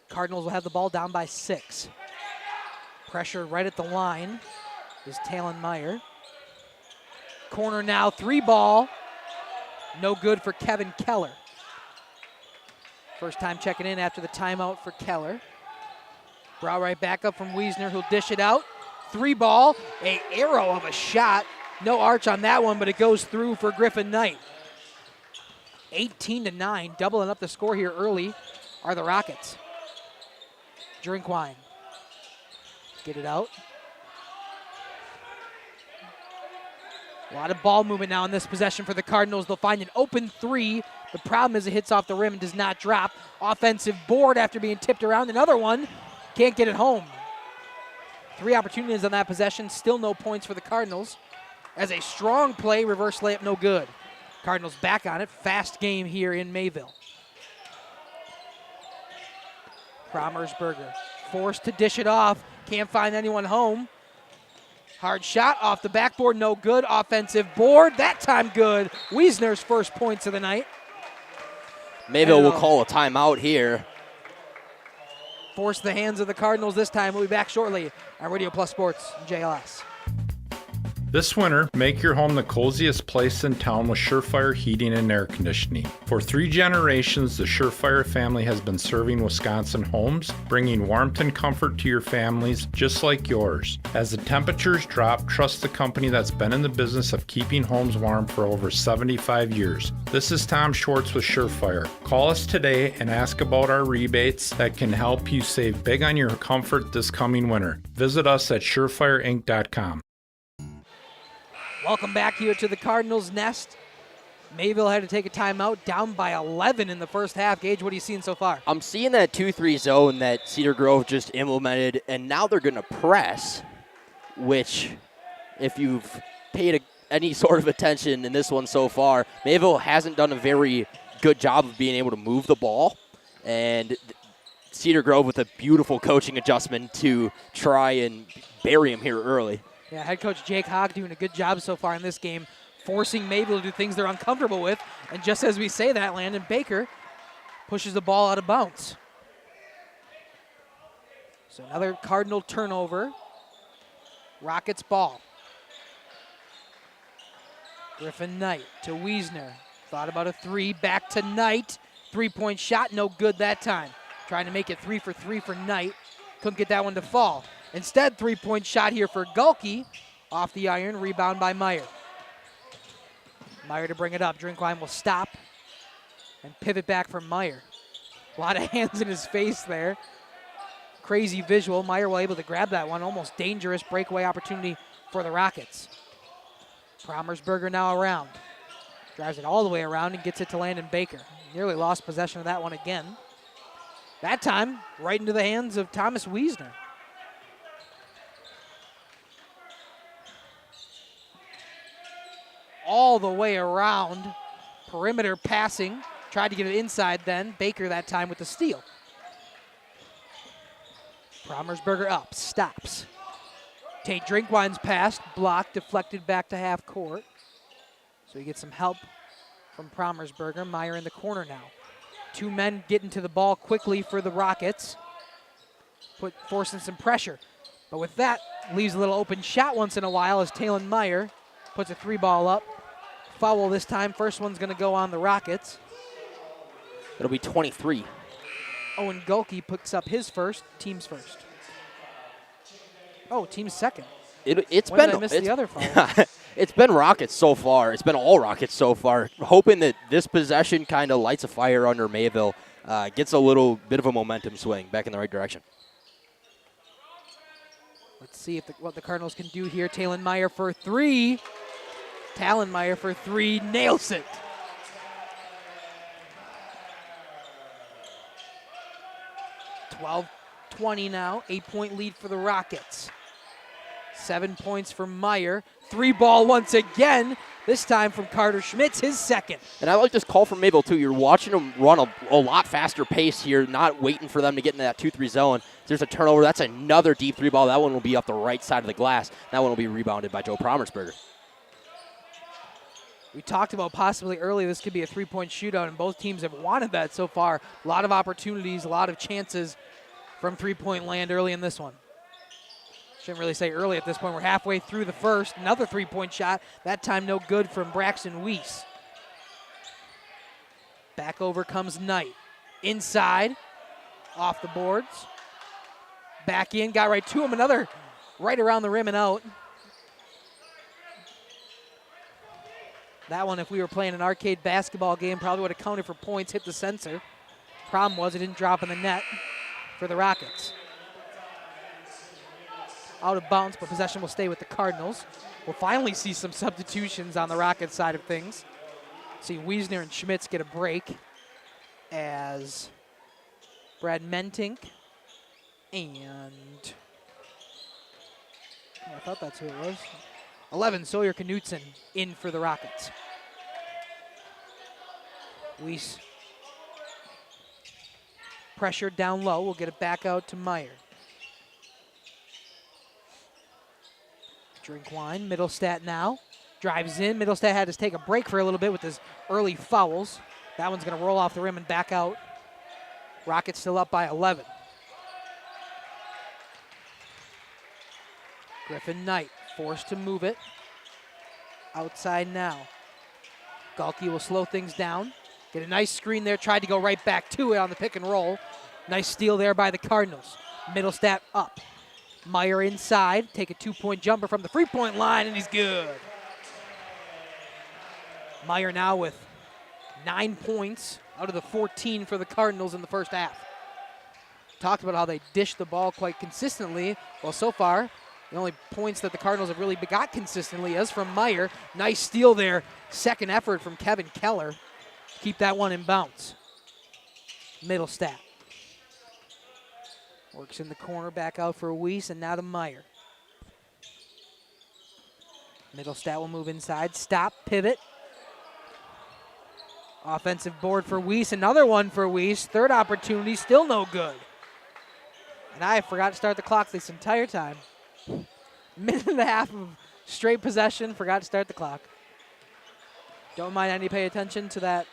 Cardinals will have the ball down by 6. Pressure right at the line is Talon Meyer. Corner now, 3 ball. No good for Kevin Keller. First time checking in after the timeout for Keller. Brought right back up from Wiesner, who'll dish it out. 3 ball, a arrow of a shot. No arch on that one, but it goes through for Griffin Knight. 18-9, doubling up the score here early are the Rockets. Drinkwine. Get it out. A lot of ball movement now in this possession for the Cardinals. They'll find an open 3. The problem is it hits off the rim and does not drop. Offensive board after being tipped around. Another one. Can't get it home. 3 opportunities on that possession. Still no points for the Cardinals. As a strong play, reverse layup, no good. Cardinals back on it. Fast game here in Mayville. Promersberger forced to dish it off. Can't find anyone home. Hard shot off the backboard, no good. Offensive board, that time good. Wiesner's first points of the night. Mayville will call a timeout here. Force the hands of the Cardinals this time. We'll be back shortly on Radio Plus Sports and JLS. This winter, make your home the coziest place in town with Surefire Heating and Air Conditioning. For 3 generations, the Surefire family has been serving Wisconsin homes, bringing warmth and comfort to your families just like yours. As the temperatures drop, trust the company that's been in the business of keeping homes warm for over 75 years. This is Tom Schwartz with Surefire. Call us today and ask about our rebates that can help you save big on your comfort this coming winter. Visit us at surefireinc.com. Welcome back here to the Cardinals' nest. Mayville had to take a timeout, down by 11 in the first half. Gage, what are you seeing so far? I'm seeing that 2-3 zone that Cedar Grove just implemented, and now they're going to press, which, if you've paid any sort of attention in this one so far, Mayville hasn't done a very good job of being able to move the ball, and Cedar Grove with a beautiful coaching adjustment to try and bury him here early. Yeah, head coach Jake Hogg doing a good job so far in this game, forcing Mayville to do things they're uncomfortable with. And just as we say that, Landon Baker pushes the ball out of bounds. So another Cardinal turnover. Rockets ball. Griffin Knight to Wiesner. Thought about a 3, back to Knight. 3-point shot, no good that time. Trying to make it 3 for 3 for Knight. Couldn't get that one to fall. Instead, 3-point shot here for Gulke. Off the iron, rebound by Meyer. Meyer to bring it up. Drinkwine will stop and pivot back for Meyer. A lot of hands in his face there. Crazy visual. Meyer will able to grab that one. Almost dangerous breakaway opportunity for the Rockets. Promersberger now around. Drives it all the way around and gets it to Landon Baker. Nearly lost possession of that one again. That time, right into the hands of Thomas Wiesner. All the way around. Perimeter passing. Tried to get it inside then. Baker that time with the steal. Promersberger up. Stops. Tate Drinkwine's pass. Blocked. Deflected back to half court. So he gets some help from Promersberger. Meyer in the corner now. 2 men getting to the ball quickly for the Rockets. Forcing some pressure. But with that, leaves a little open shot once in a while as Talon Meyer puts a 3-ball up. Foul this time. First one's going to go on the Rockets. It'll be 23. Owen Gulke picks up his first, team's first. Oh, team's second. It's when did I miss the other foul? It's been Rockets so far. It's been all Rockets so far. Hoping that this possession kind of lights a fire under Mayville, gets a little bit of a momentum swing back in the right direction. Let's see what the Cardinals can do here. Talon Meyer for 3. Talon Meyer for 3, nails it. 12-20 now, 8-point lead for the Rockets. 7 points for Meyer. 3-ball once again, this time from Carter Schmitz, his second. And I like this call from Mayville, too. You're watching them run a lot faster pace here, not waiting for them to get into that 2-3 zone. There's a turnover. That's another deep 3-ball. That one will be up the right side of the glass. That one will be rebounded by Joe Promersberger. We talked about possibly earlier this could be a 3-point shootout, and both teams have wanted that so far. A lot of opportunities, a lot of chances from 3-point land early in this one. Shouldn't really say early at this point. We're halfway through the first. Another 3-point shot. That time no good from Braxton Weiss. Back over comes Knight. Inside. Off the boards. Back in. Got right to him. Another right around the rim and out. That one, if we were playing an arcade basketball game, probably would have counted for points, hit the sensor. Problem was it didn't drop in the net for the Rockets. Out of bounds, but possession will stay with the Cardinals. We'll finally see some substitutions on the Rockets side of things. See Wiesner and Schmitz get a break as Brad Mentink and I thought that's who it was. 11, Sawyer Knutson in for the Rockets. Weiss pressured down low. We'll get it back out to Meyer. Drinkwine, Middlestat now. Drives in. Middlestat had to take a break for a little bit with his early fouls. That one's going to roll off the rim and back out. Rockets still up by 11. Griffin Knight forced to move it. Outside now. Galke will slow things down. Get a nice screen there. Tried to go right back to it on the pick and roll. Nice steal there by the Cardinals. Middlestat up. Meyer inside. Take a 2-point jumper from the 3-point line, and he's good. Meyer now with 9 points out of the 14 for the Cardinals in the first half. Talked about how they dished the ball quite consistently. Well, so far, the only points that the Cardinals have really got consistently is from Meyer. Nice steal there. Second effort from Kevin Keller. Keep that one in bounds. Middlestat. Works in the corner, back out for Weiss, and now to Meyer. Middlestat will move inside. Stop, pivot. Offensive board for Weiss. Another one for Weiss. Third opportunity, still no good. And I forgot to start the clock this entire time. Minute and a half of straight possession, forgot to start the clock. Don't mind any pay attention to that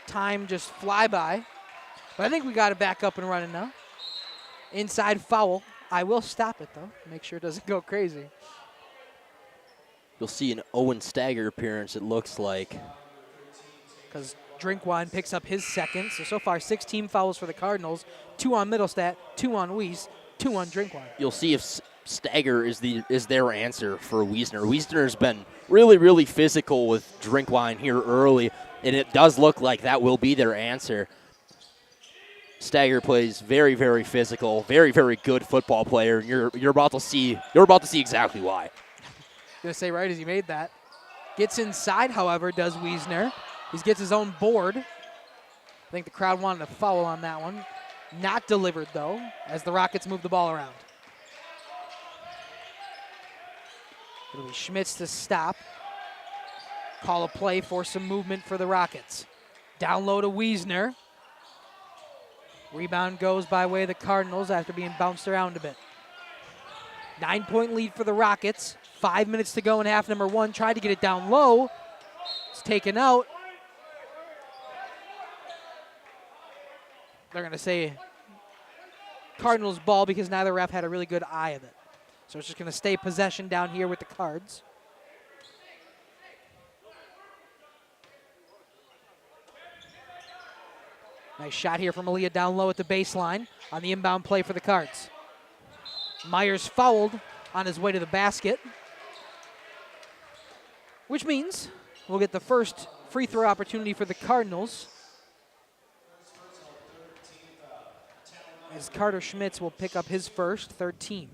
time just fly by. But I think we got it back up and running now. Inside foul. I will stop it, though. Make sure it doesn't go crazy. You'll see an Owen Stagger appearance, it looks like. Because Drinkwine picks up his second. So far, 16 fouls for the Cardinals. 2 on Middlestat, 2 on Weiss, 2 on Drinkwine. You'll see if Stagger is their answer for Wiesner. Wiesner's been really, really physical with Drinkwine here early, and it does look like that will be their answer. Stagger plays very, very physical, very, very good football player. You're about to see exactly why. Gonna say right as he made that. Gets inside, however, does Wiesner. He gets his own board. I think the crowd wanted a foul on that one. Not delivered, though, as the Rockets move the ball around. It'll be Schmitz to stop. Call a play for some movement for the Rockets. Down low to Wiesner. Rebound goes by way of the Cardinals after being bounced around a bit. 9-point lead for the Rockets. 5 minutes to go in half number one. Tried to get it down low. It's taken out. They're going to say Cardinals ball because neither ref had a really good eye of it. So it's just going to stay possession down here with the Cards. Nice shot here from Aaliyah down low at the baseline on the inbound play for the Cards. Myers fouled on his way to the basket, which means we'll get the first free throw opportunity for the Cardinals, as Carter Schmitz will pick up his first, 13.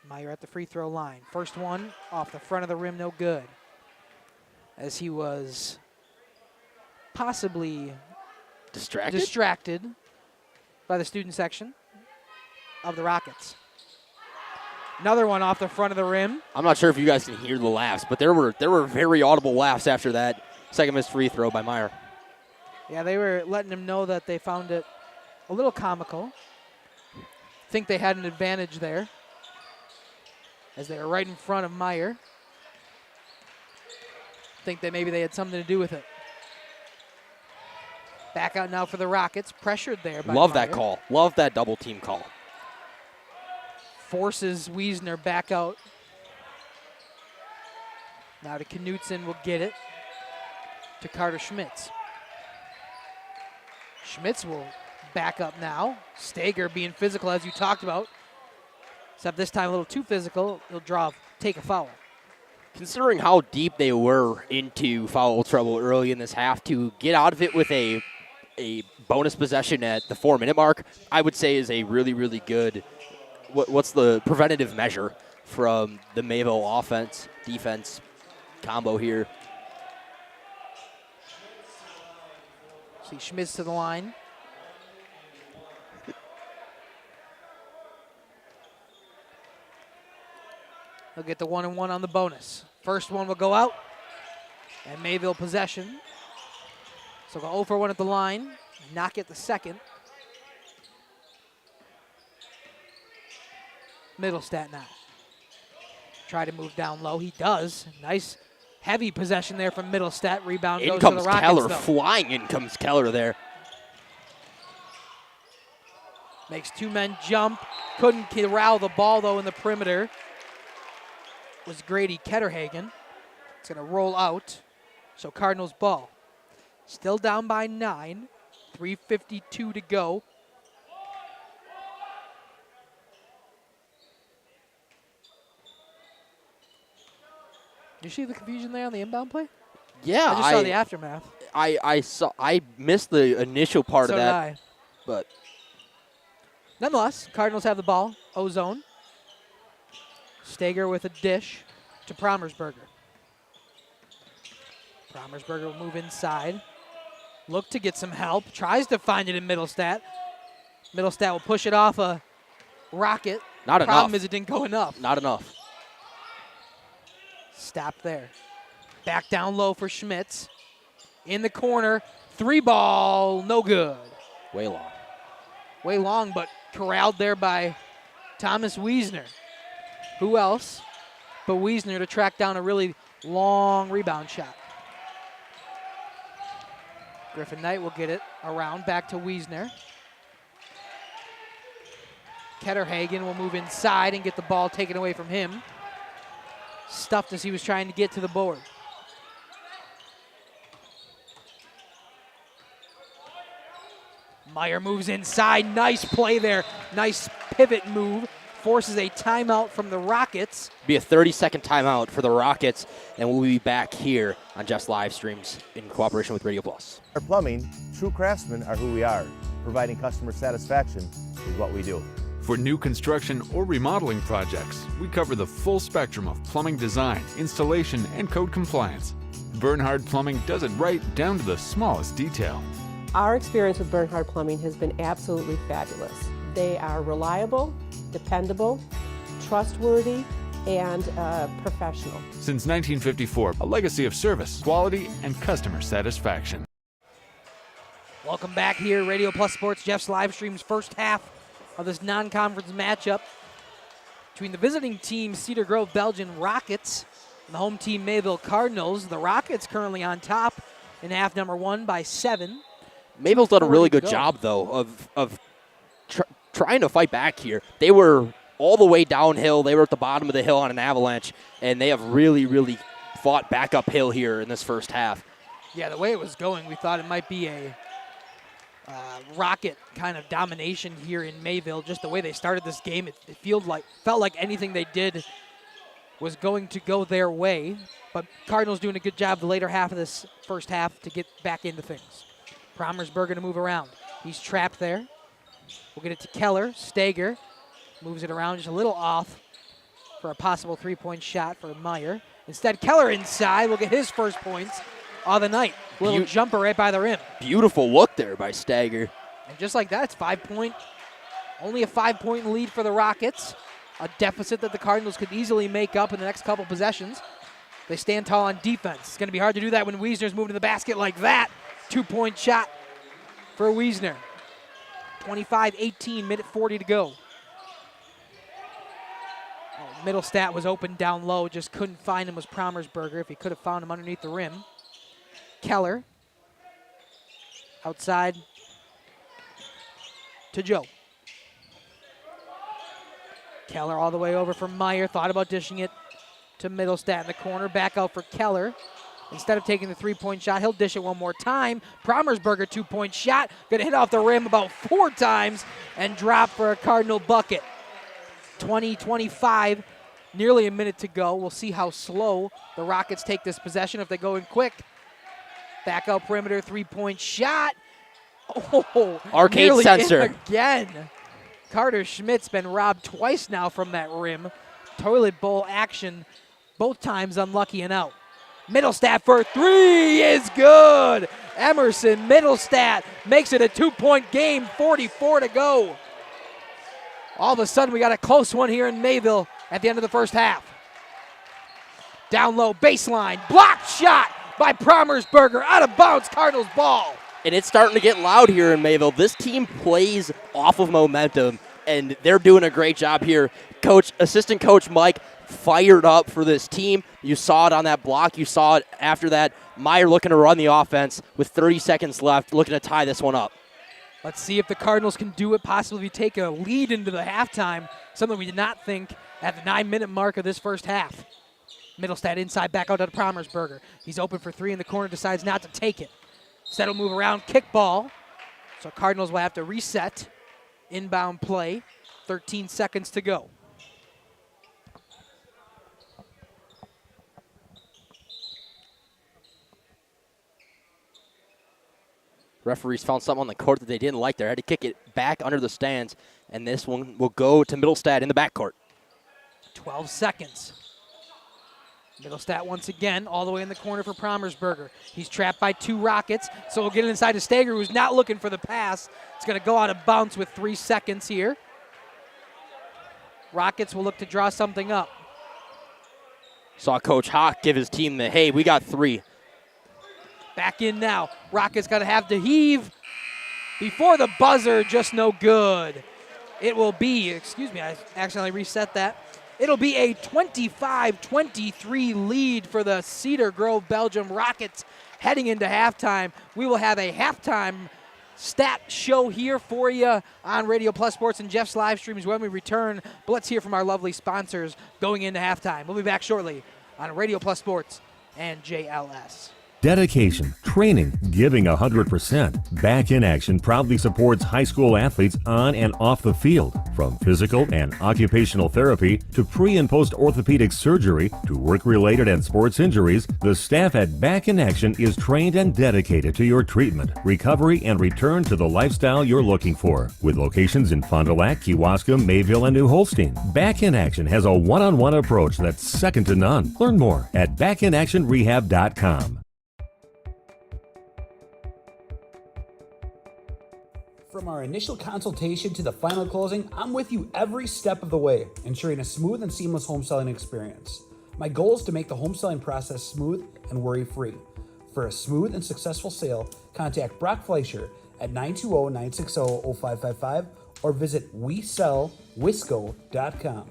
Meyer at the free throw line. First one off the front of the rim, no good. As he was possibly distracted by the student section of the Rockets. Another one off the front of the rim. I'm not sure if you guys can hear the laughs, but there were very audible laughs after that second missed free throw by Meyer. Yeah, they were letting him know that they found it a little comical. Think they had an advantage there as they were right in front of Meyer. Think that maybe they had something to do with it. Back out now for the Rockets. Pressured there by Love Meyer. that call. Love that double team call. Forces Wiesner back out. Now to Knutson will get it to Carter Schmitz. Schmitz will back up now. Stager being physical as you talked about. Except this time a little too physical. He'll take a foul. Considering how deep they were into foul trouble early in this half, to get out of it with a bonus possession at the 4-minute mark, I would say is a really, really good, what's the preventative measure from the Mayville offense-defense combo here. See Schmitz to the line. He'll get the 1-and-1 on the bonus. First one will go out, and Mayville possession. So go 0 for 1 at the line, not get the second. Middlestat now. Try to move down low. He does. Nice heavy possession there from Middlestat. Rebound goes to the Rockets, Keller, though. flying in comes Keller there. Makes two men jump. Couldn't corral the ball, though, in the perimeter. Was Grady Ketterhagen. It's going to roll out. So Cardinals ball. Still down by 9. 3:52 to go. You see the confusion there on the inbound play? Yeah, I just saw the aftermath. I missed the initial part So of did that. I. But Nonetheless, Cardinals have the ball. O-zone. Stager with a dish to Promersberger. Promersberger will move inside. Look to get some help. Tries to find it in Middlestat. Middlestat will push it off a Rocket. Not enough. Problem is it didn't go enough. Not enough. Stop there. Back down low for Schmitz. In the corner. 3-ball. No good. Way long. Way long, but corralled there by Thomas Wiesner. Who else but Wiesner to track down a really long rebound shot. Griffin Knight will get it around back to Wiesner. Ketterhagen will move inside and get the ball taken away from him. Stuffed as he was trying to get to the board. Meyer moves inside. Nice play there. Nice pivot move. Forces a timeout from the Rockets. Be a 30-second timeout for the Rockets, and we'll be back here on Jeff's Livestreams in cooperation with Radio Plus. Our plumbing, true craftsmen are who we are. Providing customer satisfaction is what we do. For new construction or remodeling projects, we cover the full spectrum of plumbing design, installation, and code compliance. Bernhard Plumbing does it right down to the smallest detail. Our experience with Bernhard Plumbing has been absolutely fabulous. They are reliable, dependable, trustworthy, and professional. Since 1954, a legacy of service, quality, and customer satisfaction. Welcome back here, Radio Plus Sports, Jeff's Livestreams, first half of this non-conference matchup between the visiting team Cedar Grove Belgian Rockets and the home team Mayville Cardinals. The Rockets currently on top in half number 1 by 7. Mayville's done a really good job, though, of trying to fight back here. They were all the way downhill. They were at the bottom of the hill on an avalanche, and they have really, really fought back uphill here in this first half. Yeah, the way it was going, we thought it might be a Rocket kind of domination here in Mayville. Just the way they started this game, it felt like anything they did was going to go their way. But Cardinals doing a good job the later half of this first half to get back into things. Promersberger to move around. He's trapped there. We'll get it to Keller. Stager moves it around just a little off for a possible three-point shot for Meyer. Instead, Keller inside will get his first points of the night. Little jumper right by the rim. Beautiful look there by Stagger. And just like that, it's only a 5-point lead for the Rockets. A deficit that the Cardinals could easily make up in the next couple possessions. They stand tall on defense. It's going to be hard to do that when Wiesner's moving to the basket like that. 2-point shot for Wiesner. 25-18, minute 40 to go. Middlestat was open down low, just couldn't find him, was Promersberger. If he could have found him underneath the rim. Keller. Outside to Joe. Keller all the way over for Meyer. Thought about dishing it to Middlestat in the corner. Back out for Keller. Instead of taking the 3-point shot, he'll dish it one more time. Promersberger 2-point shot. Gonna hit off the rim about 4 times and drop for a Cardinal bucket. 20-25, nearly a minute to go. We'll see how slow the Rockets take this possession if they go in quick. Back out perimeter, 3-point shot. Oh, arcade sensor again. Carter Schmidt's been robbed twice now from that rim. Toilet bowl action, both times unlucky and out. Middlestat for 3 is good. Emerson Middlestat makes it a 2-point game, 44 to go. All of a sudden, we got a close one here in Mayville at the end of the first half. Down low, baseline, blocked shot by Promersberger, out of bounds, Cardinals ball. And it's starting to get loud here in Mayville. This team plays off of momentum, and they're doing a great job here. Assistant coach Mike fired up for this team. You saw it on that block. You saw it after that. Meyer looking to run the offense with 30 seconds left, looking to tie this one up. Let's see if the Cardinals can do it, possibly take a lead into the halftime, something we did not think at the 9-minute mark of this first half. Middlestat inside, back out to Promersberger. He's open for 3 in the corner, decides not to take it. Instead will move around, kick ball. So Cardinals will have to reset. Inbound play, 13 seconds to go. Referees found something on the court that they didn't like there. Had to kick it back under the stands, and this one will go to Middlestat in the backcourt. 12 seconds. Middlestat once again all the way in the corner for Promersberger. He's trapped by 2 Rockets, so we'll get it inside to Stagger, who's not looking for the pass. It's going to go out of bounds with 3 seconds here. Rockets will look to draw something up. Saw Coach Hawk give his team the, hey, we got 3. Back in now. Rockets got to have to heave before the buzzer, just no good. It will be, excuse me, I accidentally reset that. It'll be a 25-23 lead for the Cedar Grove Belgium Rockets heading into halftime. We will have a halftime stat show here for you on Radio Plus Sports and Jeff's live streams when we return. But let's hear from our lovely sponsors going into halftime. We'll be back shortly on Radio Plus Sports and JLS. Dedication, training, giving 100%. Back in Action proudly supports high school athletes on and off the field. From physical and occupational therapy to pre- and post-orthopedic surgery to work-related and sports injuries, the staff at Back in Action is trained and dedicated to your treatment, recovery, and return to the lifestyle you're looking for. With locations in Fond du Lac, Kewaskum, Mayville, and New Holstein, Back in Action has a one-on-one approach that's second to none. Learn more at backinactionrehab.com. From our initial consultation to the final closing, I'm with you every step of the way, ensuring a smooth and seamless home selling experience. My goal is to make the home selling process smooth and worry-free. For a smooth and successful sale, contact Brock Fleischer at 920-960-0555 or visit WeSellWisco.com.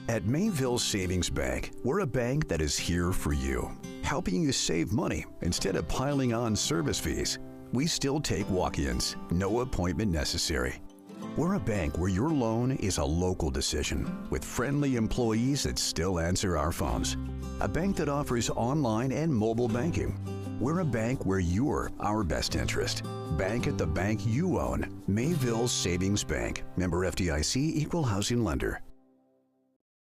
At Mayville Savings Bank, we're a bank that is here for you, helping you save money instead of piling on service fees. We still take walk-ins, no appointment necessary. We're a bank where your loan is a local decision with friendly employees that still answer our phones. A bank that offers online and mobile banking. We're a bank where you're our best interest. Bank at the bank you own. Mayville Savings Bank. Member FDIC, Equal Housing Lender.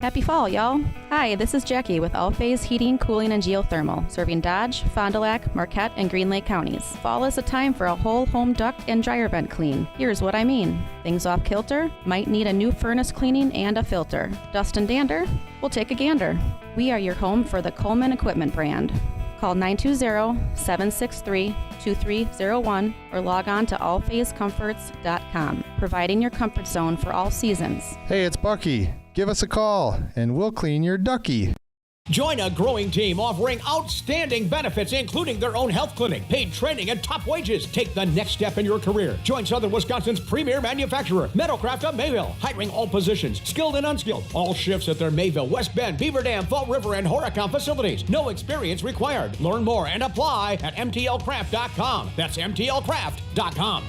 Happy fall, y'all. Hi, this is Jackie with All Phase Heating, Cooling, and Geothermal, serving Dodge, Fond du Lac, Marquette, and Green Lake counties. Fall is a time for a whole home duct and dryer vent clean. Here's what I mean. Things off kilter, might need a new furnace cleaning and a filter. Dust and dander? We'll take a gander. We are your home for the Coleman Equipment brand. Call 920-763-2301 or log on to allphasecomforts.com, providing your comfort zone for all seasons. Hey, it's Bucky. Give us a call, and we'll clean your ducky. Join a growing team offering outstanding benefits, including their own health clinic, paid training, and top wages. Take the next step in your career. Join Southern Wisconsin's premier manufacturer, Metalcraft of Mayville, hiring all positions, skilled and unskilled. All shifts at their Mayville, West Bend, Beaver Dam, Fall River, and Horicon facilities. No experience required. Learn more and apply at mtlcraft.com. That's mtlcraft.com.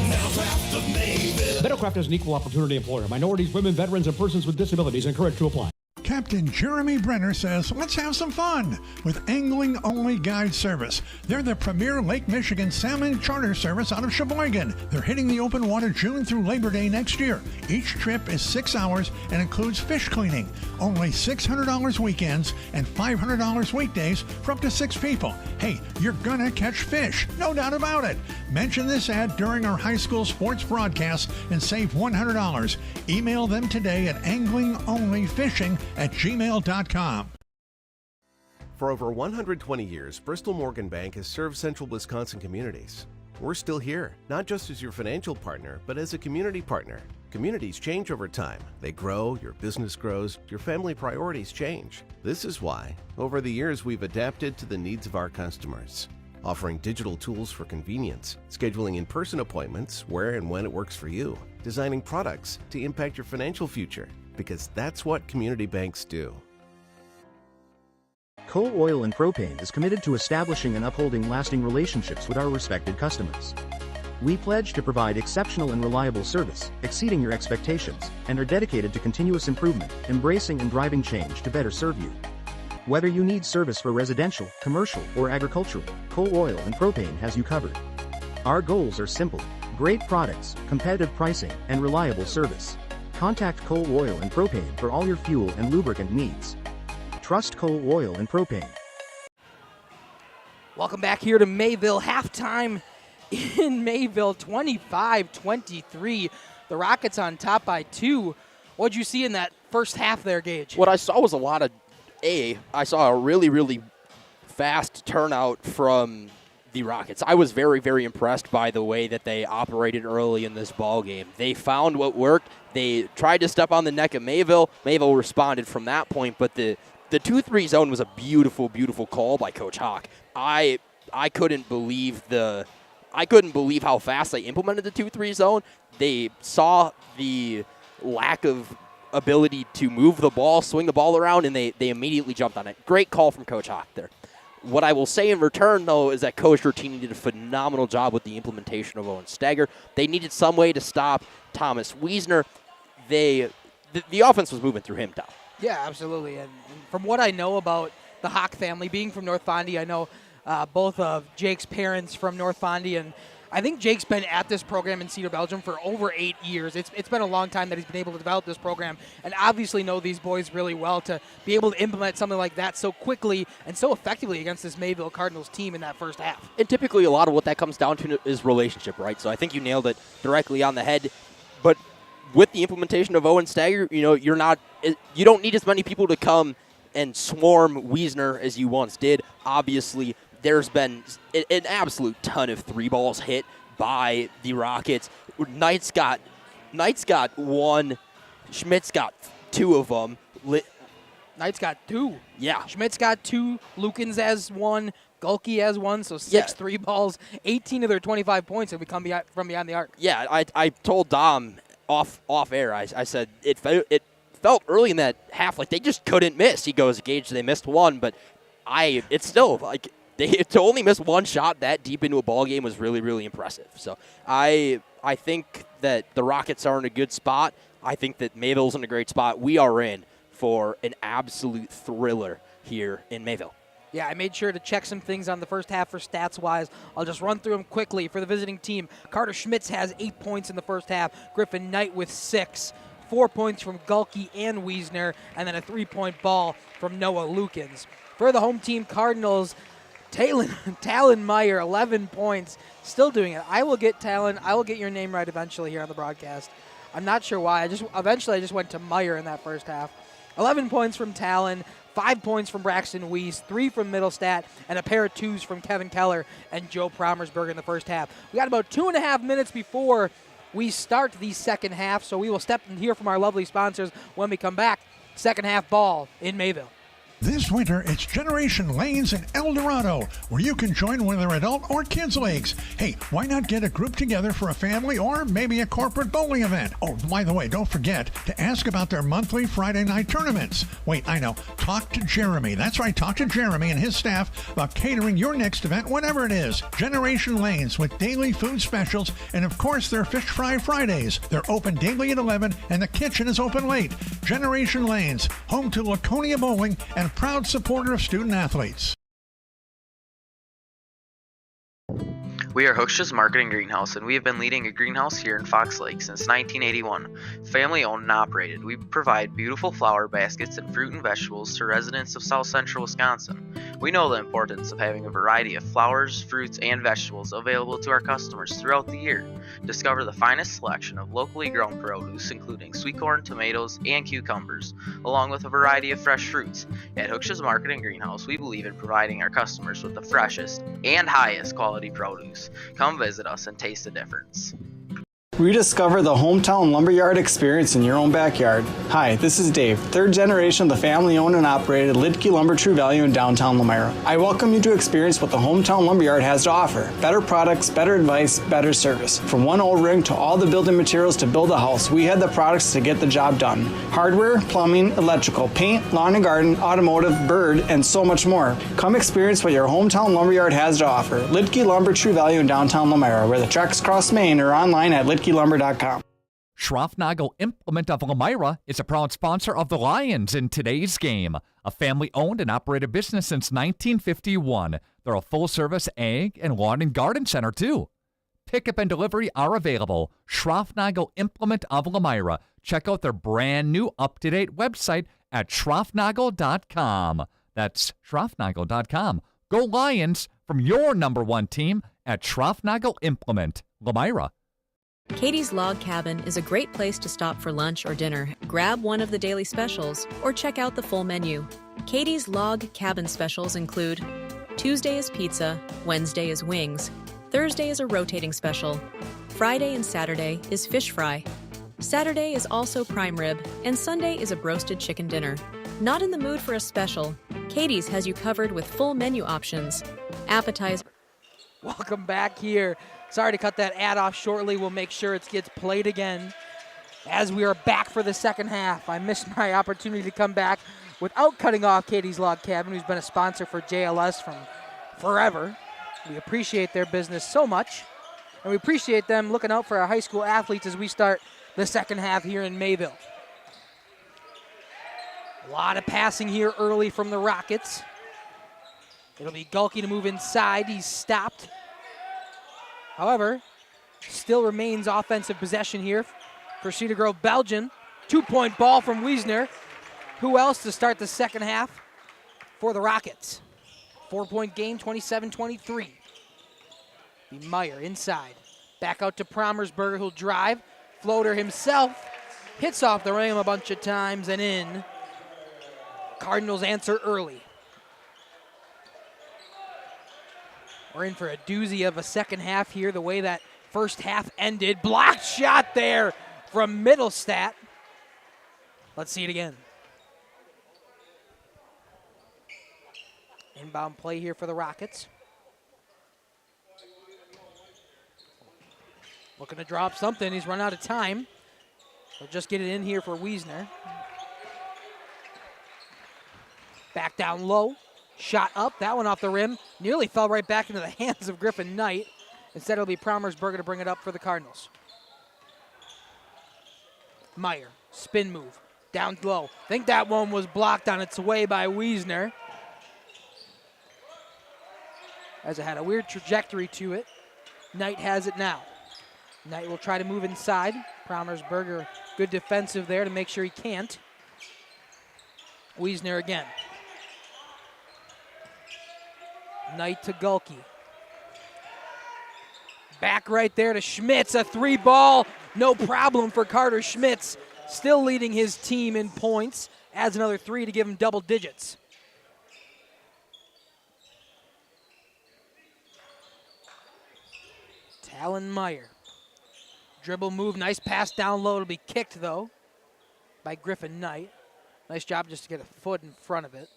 Metalcraft of Mayville. Metalcraft is an equal opportunity employer. Minorities, women, veterans, and persons with disabilities encouraged to apply. Captain Jeremy Brenner says, let's have some fun with Angling Only Guide Service. They're the premier Lake Michigan salmon charter service out of Sheboygan. They're hitting the open water June through Labor Day next year. Each trip is 6 hours and includes fish cleaning. Only $600 weekends and $500 weekdays for up to 6 people. Hey, you're gonna catch fish, no doubt about it. Mention this ad during our high school sports broadcast and save $100. Email them today at anglingonlyfishing@gmail.com. For over 120 years, Bristol Morgan Bank has served central Wisconsin communities. We're still here, not just as your financial partner, but as a community partner. Communities change over time. They grow, your business grows, your family priorities change. This is why, over the years, we've adapted to the needs of our customers, offering digital tools for convenience, scheduling in-person appointments where and when it works for you, designing products to impact your financial future, because that's what community banks do. Coal Oil and Propane is committed to establishing and upholding lasting relationships with our respected customers. We pledge to provide exceptional and reliable service, exceeding your expectations, and are dedicated to continuous improvement, embracing and driving change to better serve you. Whether you need service for residential, commercial, or agricultural, Coal Oil and Propane has you covered. Our goals are simple: great products, competitive pricing, and reliable service. Contact Coal Oil and Propane for all your fuel and lubricant needs. Trust Coal Oil and Propane. Welcome back here to Mayville. Halftime in Mayville, 25-23. The Rockets on top by 2. What'd you see in that first half there, Gage? What I saw was a lot of I saw a really, really fast turnout from the Rockets. I was very, very impressed by the way that they operated early in this ball game. They found what worked. They tried to step on the neck of Mayville. Mayville responded from that point, but the 2-3 zone was a beautiful, beautiful call by Coach Hawk. I couldn't believe how fast they implemented the 2-3 zone. They saw the lack of ability to move the ball, swing the ball around, and they immediately jumped on it. Great call from Coach Hawk there. What I will say in return, though, is that Coach Rotini did a phenomenal job with the implementation of Owen Stagger. They needed some way to stop Thomas Wiesner. The offense was moving through him, Tom. Yeah, absolutely. And from what I know about the Hawk family, being from North Fondy, I know both of Jake's parents from North Fondy, and I think Jake's been at this program in Cedar, Belgium for over 8 years. It's been a long time that he's been able to develop this program and obviously know these boys really well to be able to implement something like that so quickly and so effectively against this Mayville Cardinals team in that first half. And typically a lot of what that comes down to is relationship, right? So I think you nailed it directly on the head. But with the implementation of Owen Stagger, you don't need as many people to come and swarm Wiesner as you once did. Obviously, there's been an absolute ton of 3 balls hit by the Rockets. Knight's got 1. Schmidt's got 2 of them. Knight's got 2. Yeah. Schmidt's got 2. Lukens has 1. Gulke has 1. So 6 3 balls. 18 of their 25 points have come from behind the arc. Yeah, I told Dom off air. I said it felt early in that half like they just couldn't miss. He goes, Gage, they missed 1, but it's still like to only miss one shot that deep into a ball game was really, really impressive. So I think that the Rockets are in a good spot. I think that Mayville's in a great spot. We are in for an absolute thriller here in Mayville. Yeah, I made sure to check some things on the first half for stats-wise. I'll just run through them quickly. For the visiting team, Carter Schmitz has 8 points in the first half. Griffin Knight with 6. 4 points from Gulke and Wiesner, and then a 3-point ball from Noah Lukens. For the home team, Cardinals, Talon Meyer, 11 points. Still doing it. I will get Talon. I will get your name right eventually here on the broadcast. I'm not sure why. Eventually I just went to Meyer in that first half. 11 points from Talon. 5 points from Braxton Weiss, 3 from Middlestat, and a pair of 2s from Kevin Keller and Joe Promersberg in the first half. We got about 2.5 minutes before we start the second half, so we will step and hear from our lovely sponsors when we come back. Second half ball in Mayville. This winter, it's Generation Lanes in El Dorado, where you can join whether adult or kids leagues. Hey, why not get a group together for a family or maybe a corporate bowling event? Oh, by the way, don't forget to ask about their monthly Friday night tournaments. Wait, I know. Talk to Jeremy. That's right, talk to Jeremy and his staff about catering your next event, whatever it is. Generation Lanes with daily food specials and, of course, their Fish Fry Fridays. They're open daily at 11 and the kitchen is open late. Generation Lanes, home to Laconia Bowling and proud supporter of student athletes. We are Hooksha's Marketing Greenhouse, and we have been leading a greenhouse here in Fox Lake since 1981. Family owned and operated, we provide beautiful flower baskets and fruit and vegetables to residents of South Central Wisconsin. We know the importance of having a variety of flowers, fruits, and vegetables available to our customers throughout the year. Discover the finest selection of locally grown produce, including sweet corn, tomatoes, and cucumbers, along with a variety of fresh fruits. At Hooksha's Marketing Greenhouse, we believe in providing our customers with the freshest and highest quality produce. Come visit us and taste the difference. Rediscover the hometown lumberyard experience in your own backyard. Hi, this is Dave, third generation of the family-owned and operated Lidke Lumber True Value in downtown Lamira. I welcome you to experience what the hometown lumberyard has to offer. Better products, better advice, better service. From one O-ring to all the building materials to build a house, we have the products to get the job done. Hardware, plumbing, electrical, paint, lawn and garden, automotive, bird, and so much more. Come experience what your hometown lumberyard has to offer. Lidke Lumber True Value in downtown Lamira, where the tracks cross Main, or online at lidkelumber.com. Schroffnagel Implement of Lamira is a proud sponsor of the Lions in today's game. A family-owned and operated business since 1951. They're a full-service ag and lawn and garden center, too. Pickup and delivery are available. Schroffnagel Implement of Lamira. Check out their brand-new up-to-date website at schroffnagel.com. That's schroffnagel.com. Go Lions from your number one team at Schroffnagel Implement, Lamira. Katie's Log Cabin is a great place to stop for lunch or dinner. Grab one of the daily specials or check out the full menu. Katie's Log Cabin specials include Tuesday is pizza, Wednesday is wings, Thursday is a rotating special, Friday and Saturday is fish fry, Saturday is also prime rib, and Sunday is a broasted chicken dinner. Not in the mood for a special? Katie's has you covered with full menu options. Appetizer. Welcome back here. Sorry to cut that ad off shortly. We'll make sure it gets played again as we are back for the second half. I missed my opportunity to come back without cutting off Katie's Log Cabin, who's been a sponsor for JLS from forever. We appreciate their business so much, and we appreciate them looking out for our high school athletes as we start the second half here in Mayville. A lot of passing here early from the Rockets. It'll be Gulke to move inside. He's stopped. However, still remains offensive possession here for Cedar Grove Belgian. 2-point ball from Wiesner. Who else to start the second half for the Rockets? 4-point game, 27-23. Be Meyer inside. Back out to Promersberger, who'll drive. Floater himself. Hits off the rim a bunch of times and in. Cardinals answer early. We're in for a doozy of a second half here, the way that first half ended. Blocked shot there from Middlestat. Let's see it again. Inbound play here for the Rockets. Looking to drop something. He's run out of time. He'll just get it in here for Wiesner. Back down low. Shot up, that one off the rim. Nearly fell right back into the hands of Griffin Knight. Instead, it'll be Promersberger to bring it up for the Cardinals. Meyer, spin move, down low. I think that one was blocked on its way by Wiesner. As it had a weird trajectory to it. Knight has it now. Knight will try to move inside. Promersberger, good defensive there to make sure he can't. Wiesner again. Knight to Gulke. Back right there to Schmitz, a 3-ball. No problem for Carter Schmitz. Still leading his team in points. Adds another 3 to give him double digits. Talon Meyer. Dribble move, nice pass down low. It'll be kicked though by Griffin Knight. Nice job just to get a foot in front of it.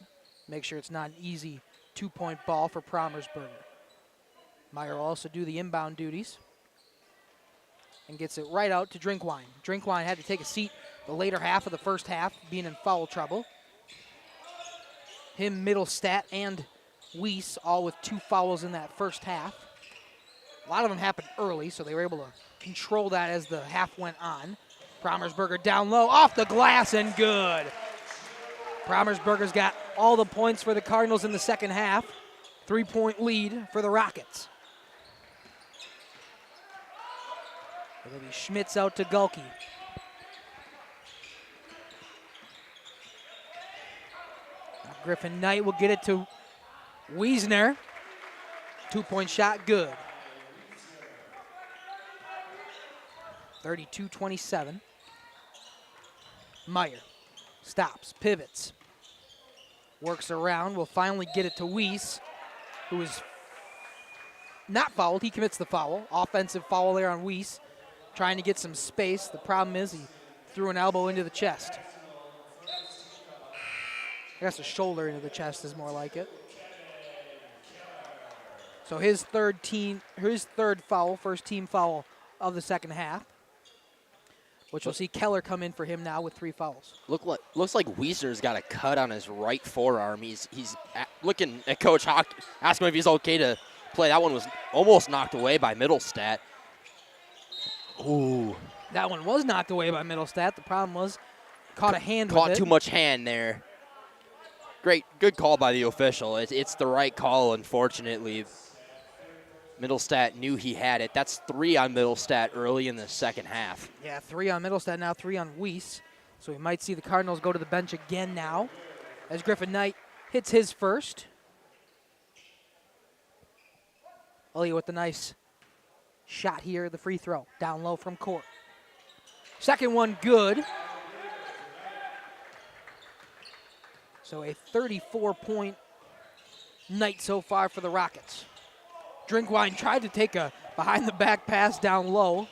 Make sure it's not an easy 2-point ball for Promersberger. Meyer will also do the inbound duties and gets it right out to Drinkwine. Drinkwine had to take a seat the later half of the first half, being in foul trouble. Him, Middlestat, and Weiss all with 2 fouls in that first half. A lot of them happened early, so they were able to control that as the half went on. Promersberger down low, off the glass, and good. Promersberger's got all the points for the Cardinals in the second half. 3-point lead for the Rockets. It'll be Schmitz out to Gulke. Now Griffin Knight will get it to Wiesner. 2-point shot, good. 32-27. Meyer stops, pivots, works around, will finally get it to Weiss, who is not fouled. He commits the foul. Offensive foul there on Weiss, trying to get some space. The problem is he threw an elbow into the chest. I guess a shoulder into the chest is more like it. So his third foul, first team foul of the second half, which we'll see Keller come in for him now with 3 fouls. Looks like Wiesner's got a cut on his right forearm. He's looking at Coach Hawk, asking him if he's okay to play. That one was almost knocked away by Middlestat. Ooh. That one was knocked away by Middlestat. The problem was caught a hand with it. Caught too much hand there. Good call by the official. It's the right call, unfortunately. Middlestat knew he had it. That's 3 on Middlestat early in the second half. Yeah, 3 on Middlestat, now 3 on Weiss. So we might see the Cardinals go to the bench again now as Griffin Knight hits his first. Elliott with the nice shot here, the free throw, down low from court. Second one good. So a 34-point night so far for the Rockets. Drinkwine tried to take a behind-the-back pass down low.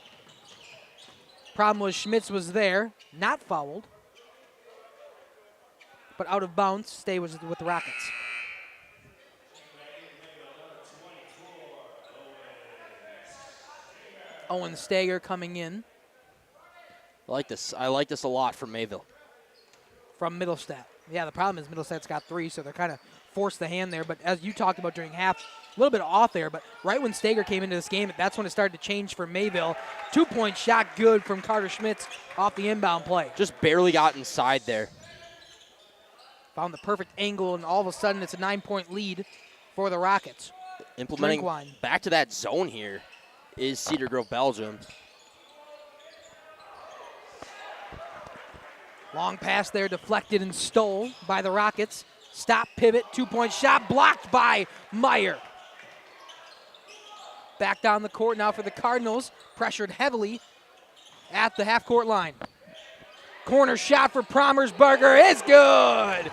Problem was Schmitz was there, not fouled, but out of bounds, stay with the Rockets. Owen Stager coming in. I like this a lot from Mayville. From Middlestat. Yeah, the problem is Middlestat's got 3, so they're kind of forced the hand there. But as you talked about during half, a little bit off there, but right when Stager came into this game, that's when it started to change for Mayville. 2-point shot good from Carter Schmitz off the inbound play. Just barely got inside there. Found the perfect angle, and all of a sudden it's a 9-point lead for the Rockets. Implementing Drinkwine. back to that zone here is Cedar Grove, Belgium. Long pass there, deflected and stole by the Rockets. Stop, pivot, 2-point shot, blocked by Meyer. Back down the court now for the Cardinals, pressured heavily at the half-court line. Corner shot for Promersberger is good.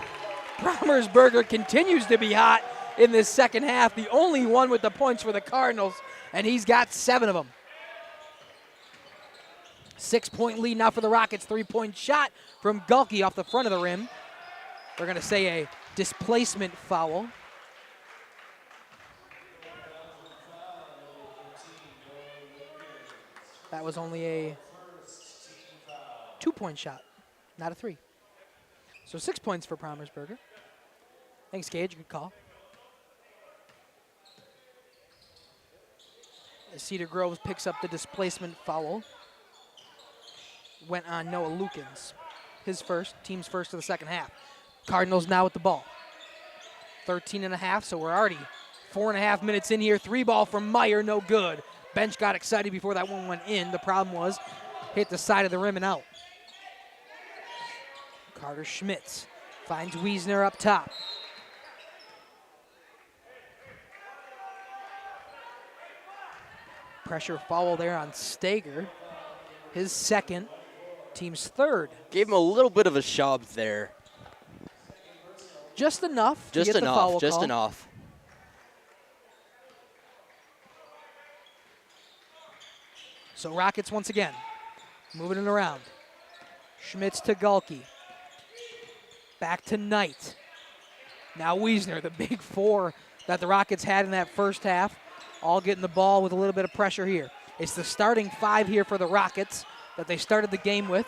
Promersberger continues to be hot in this second half, the only one with the points for the Cardinals, and he's got 7 of them. 6-point lead now for the Rockets. 3-point shot from Gulke off the front of the rim. We're going to say a displacement foul. That was only a 2-point shot, not a 3. So 6 points for Promersberger. Thanks, Gage. Good call. Cedar Grove picks up the displacement foul. Went on Noah Lukens. His first, team's first of the second half. Cardinals now with the ball. 13.5, so we're already 4.5 minutes in here. 3 ball from Meyer, no good. Bench got excited before that one went in. The problem was, hit the side of the rim and out. Carter Schmitz finds Wiesner up top. Pressure foul there on Stager. His second, team's third. Gave him a little bit of a shove there. Just enough to Just get the foul enough, just call. enough. So Rockets once again, moving it around. Schmitz to Gulke. Back to Knight. Now Wiesner, the big 4 that the Rockets had in that first half, all getting the ball with a little bit of pressure here. It's the starting 5 here for the Rockets that they started the game with.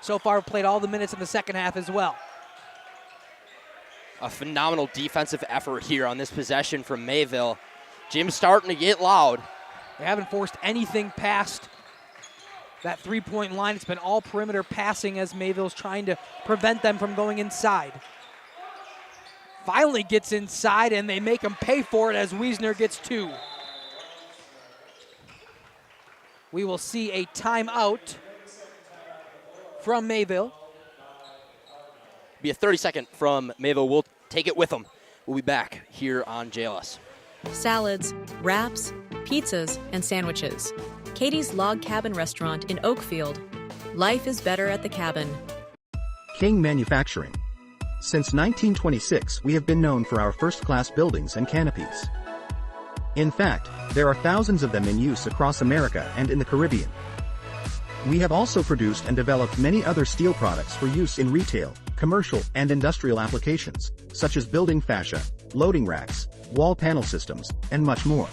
So far played all the minutes in the second half as well. A phenomenal defensive effort here on this possession from Mayville. Jim's starting to get loud. They haven't forced anything past that three-point line. It's been all perimeter passing as Mayville's trying to prevent them from going inside. Finally gets inside, and they make him pay for it as Wiesner gets 2. We will see a timeout from Mayville. Be a 30-second from Mayville. We'll take it with them. We'll be back here on JLS. Salads, wraps, pizzas, and sandwiches. Katie's Log Cabin Restaurant in Oakfield. Life is better at the cabin. King Manufacturing. Since 1926, we have been known for our first-class buildings and canopies. In fact, there are thousands of them in use across America and in the Caribbean. We have also produced and developed many other steel products for use in retail, commercial, and industrial applications, such as building fascia, loading racks, wall panel systems, and much more.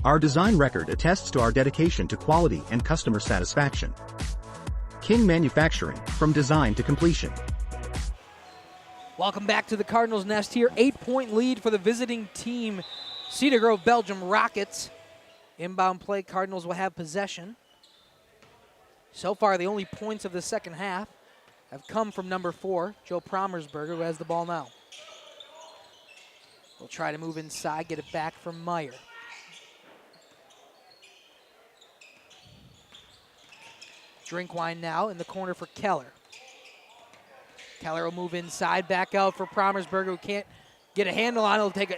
Our design record attests to our dedication to quality and customer satisfaction. King Manufacturing, from design to completion. Welcome back to the Cardinals' Nest here. 8-point lead for the visiting team, Cedar Grove Belgium Rockets. Inbound play, Cardinals will have possession. So far, the only points of the second half have come from number 4, Joe Promersberger, who has the ball now. We'll try to move inside, get it back from Meyer. Drinkwine now in the corner for Keller. Keller will move inside, back out for Promersberger, who can't get a handle on it. He'll take a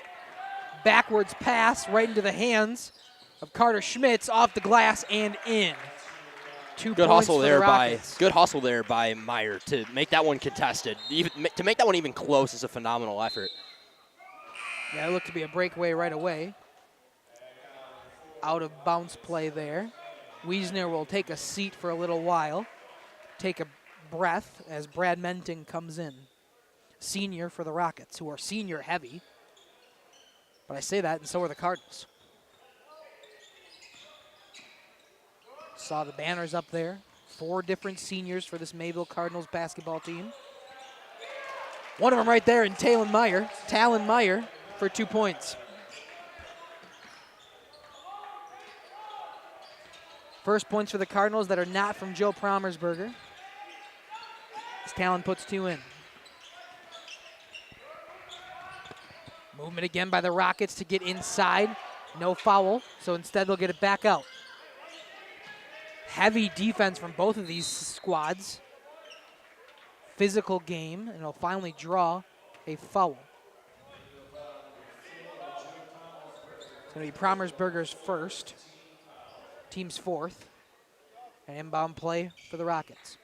backwards pass right into the hands of Carter Schmitz, off the glass and in. 2 Good points hustle for the there Rockets. good hustle there by Meyer to make that one contested. To make that one even close is a phenomenal effort. Yeah, it looked to be a breakaway right away. Out of bounds play there. Wiesner will take a seat for a little while. Take a breath as Brad Menting comes in. Senior for the Rockets, who are senior heavy. But I say that, and so are the Cardinals. Saw the banners up there. 4 different seniors for this Mayville Cardinals basketball team. One of them right there in Talon Meyer for 2 points. First points for the Cardinals that are not from Joe Promersberger. As Talon puts 2 in. Movement again by the Rockets to get inside. No foul, so instead they'll get it back out. Heavy defense from both of these squads. Physical game, and it'll finally draw a foul. It's going to be Promersberger's first, team's 4th, and inbound play for the Rockets.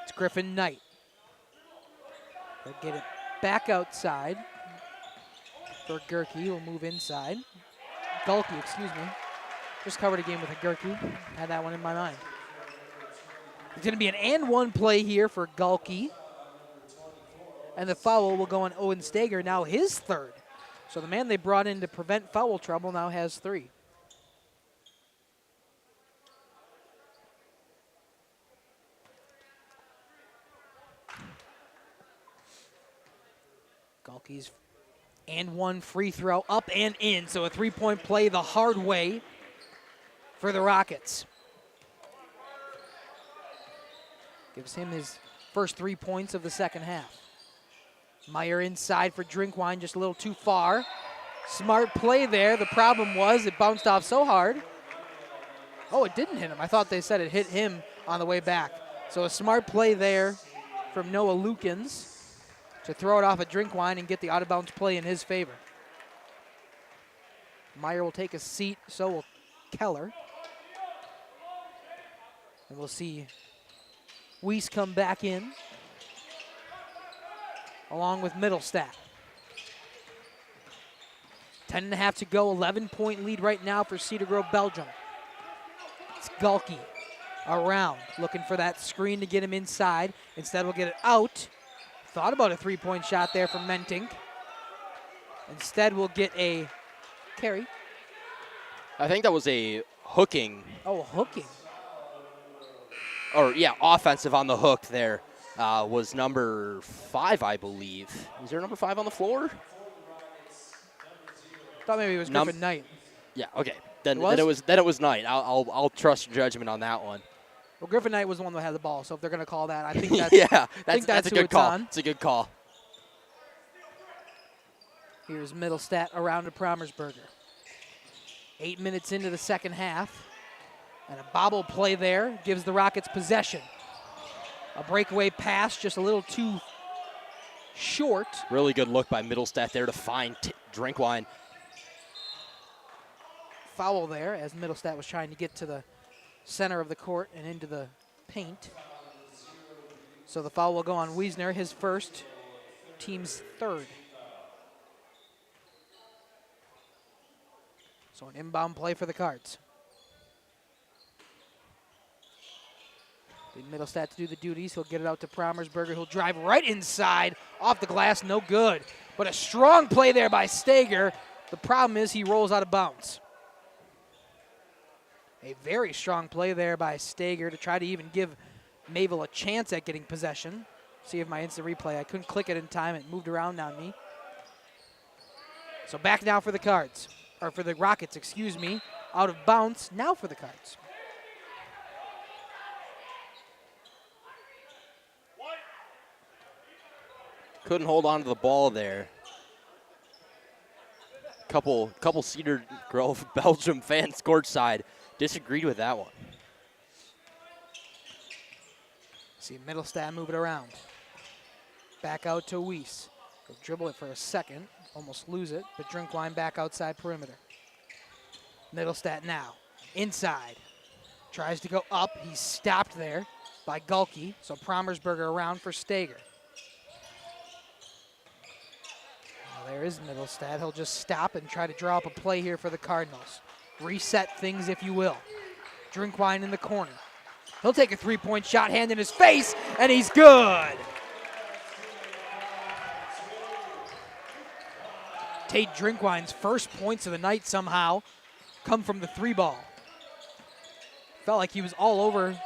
It's Griffin Knight. They'll get it back outside for Gerke. Will move inside. Gulke, excuse me. Just covered a game with a Gerke. Had that one in my mind. It's going to be an and 1 play here for Gulke. And the foul will go on Owen Stager, now his 3rd. So the man they brought in to prevent foul trouble now has 3. Gulke's And one free throw up and in. So a three-point play the hard way for the Rockets. Gives him his first 3 points of the second half. Meyer inside for Drinkwine, just a little too far. Smart play there. The problem was it bounced off so hard. Oh, it didn't hit him. I thought they said it hit him on the way back. So a smart play there from Noah Lukens to throw it off at Drinkwine and get the out-of-bounds play in his favor. Meyer will take a seat, so will Keller. And we'll see Weiss come back in, along with Middlestat. 10.5 to go, 11-point lead right now for Cedar Grove, Belgium. It's Galki around, looking for that screen to get him inside. Instead, we'll get it out. Thought about a three-point shot there from Mentink. Instead, we'll get a carry. I think that was a hooking. Oh, hooking. Or, yeah, offensive on the hook there was number 5, I believe. Is there number 5 on the floor? Thought maybe it was Griffin Knight. Yeah, okay. Then it was Knight. I'll trust your judgment on that one. Well, Griffin Knight was the one that had the ball, so if they're going to call that, I think that's, yeah, that's a good call. On. It's a good call. Here's Middlestat around to Promersberger. 8 minutes into the second half, and a bobble play there gives the Rockets possession. A breakaway pass, just a little too short. Really good look by Middlestat there to find Drinkwine. Foul there as Middlestat was trying to get to the center of the court and into the paint. So the foul will go on Wiesner, his first, team's third. So an inbound play for the Cards. Middlestat to do the duties. He'll get it out to Promersberger. He'll drive right inside, off the glass, no good. But a strong play there by Steger. The problem is he rolls out of bounds. A very strong play there by Steger to try to even give Mayville a chance at getting possession. See if my instant replay, I couldn't click it in time. It moved around on me. So back now for the Cards, or for the Rockets, excuse me. Out of bounds, now for the Cards. Couldn't hold on to the ball there. Couple Cedar Grove Belgium fans courtside disagreed with that one. See Middlestat move it around. Back out to Weiss. He'll dribble it for a second, almost lose it, but Drinkwine back outside perimeter. Middlestat now, inside. Tries to go up, he's stopped there by Galki, so Promersberger around for Steger. There is Middlestat. He'll just stop and try to draw up a play here for the Cardinals. Reset things, if you will. Drinkwine in the corner. He'll take a three-point shot, hand in his face, and he's good. Tate Drinkwine's first points of the night somehow come from the three ball. Felt like he was all over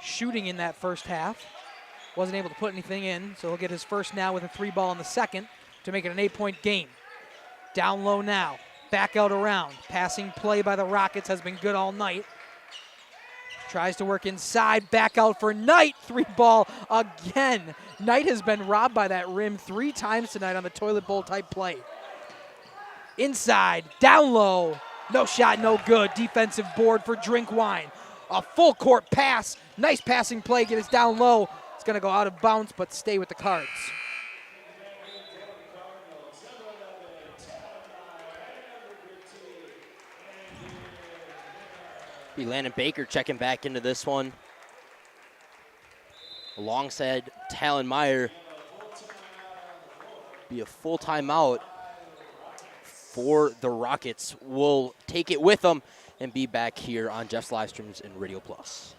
shooting in that first half. Wasn't able to put anything in, so he'll get his first now with a three ball in the second to make it an 8-point game. Down low now, back out around. Passing play by the Rockets has been good all night. Tries to work inside, back out for Knight. Three ball again. Knight has been robbed by that rim 3 times tonight on the toilet bowl type play. Inside, down low, no shot, no good. Defensive board for Drinkwine. A full court pass, nice passing play, get us down low. It's gonna go out of bounds, but stay with the Cards. Be Landon Baker checking back into this one. Alongside Talon Meyer. Be a full timeout for the Rockets. We'll take it with them and be back here on Jeff's Livestreams and Radio Plus.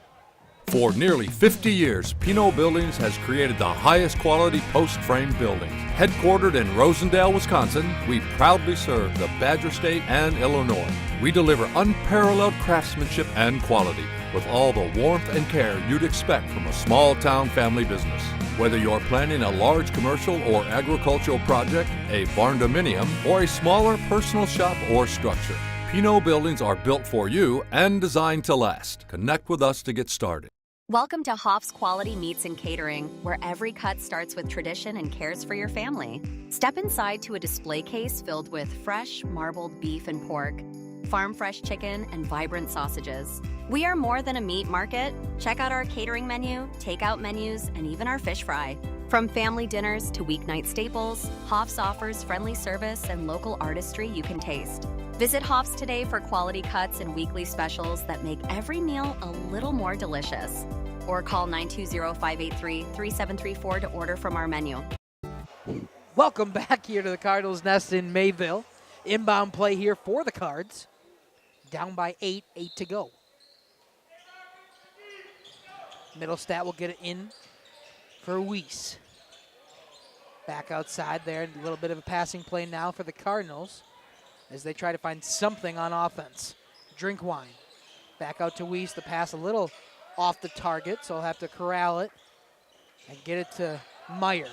For nearly 50 years, Pinot Buildings has created the highest quality post-frame buildings. Headquartered in Rosendale, Wisconsin, we proudly serve the Badger State and Illinois. We deliver unparalleled craftsmanship and quality with all the warmth and care you'd expect from a small-town family business. Whether you're planning a large commercial or agricultural project, a barn dominium, or a smaller personal shop or structure, Pinot Buildings are built for you and designed to last. Connect with us to get started. Welcome to Hoff's Quality Meats and Catering, where every cut starts with tradition and cares for your family. Step inside to a display case filled with fresh, marbled beef and pork, farm-fresh chicken, and vibrant sausages. We are more than a meat market. Check out our catering menu, takeout menus, and even our fish fry. From family dinners to weeknight staples, Hoff's offers friendly service and local artistry you can taste. Visit Hoff's today for quality cuts and weekly specials that make every meal a little more delicious. Or call 920-583-3734 to order from our menu. Welcome back here to the Cardinals' Nest in Mayville. Inbound play here for the Cards. Down by 8 to go. Middlestat will get it in for Weiss. Back outside there, a little bit of a passing play now for the Cardinals as they try to find something on offense. Drinkwine back out to Weiss. The pass a little off the target, so he'll have to corral it and get it to Meyer.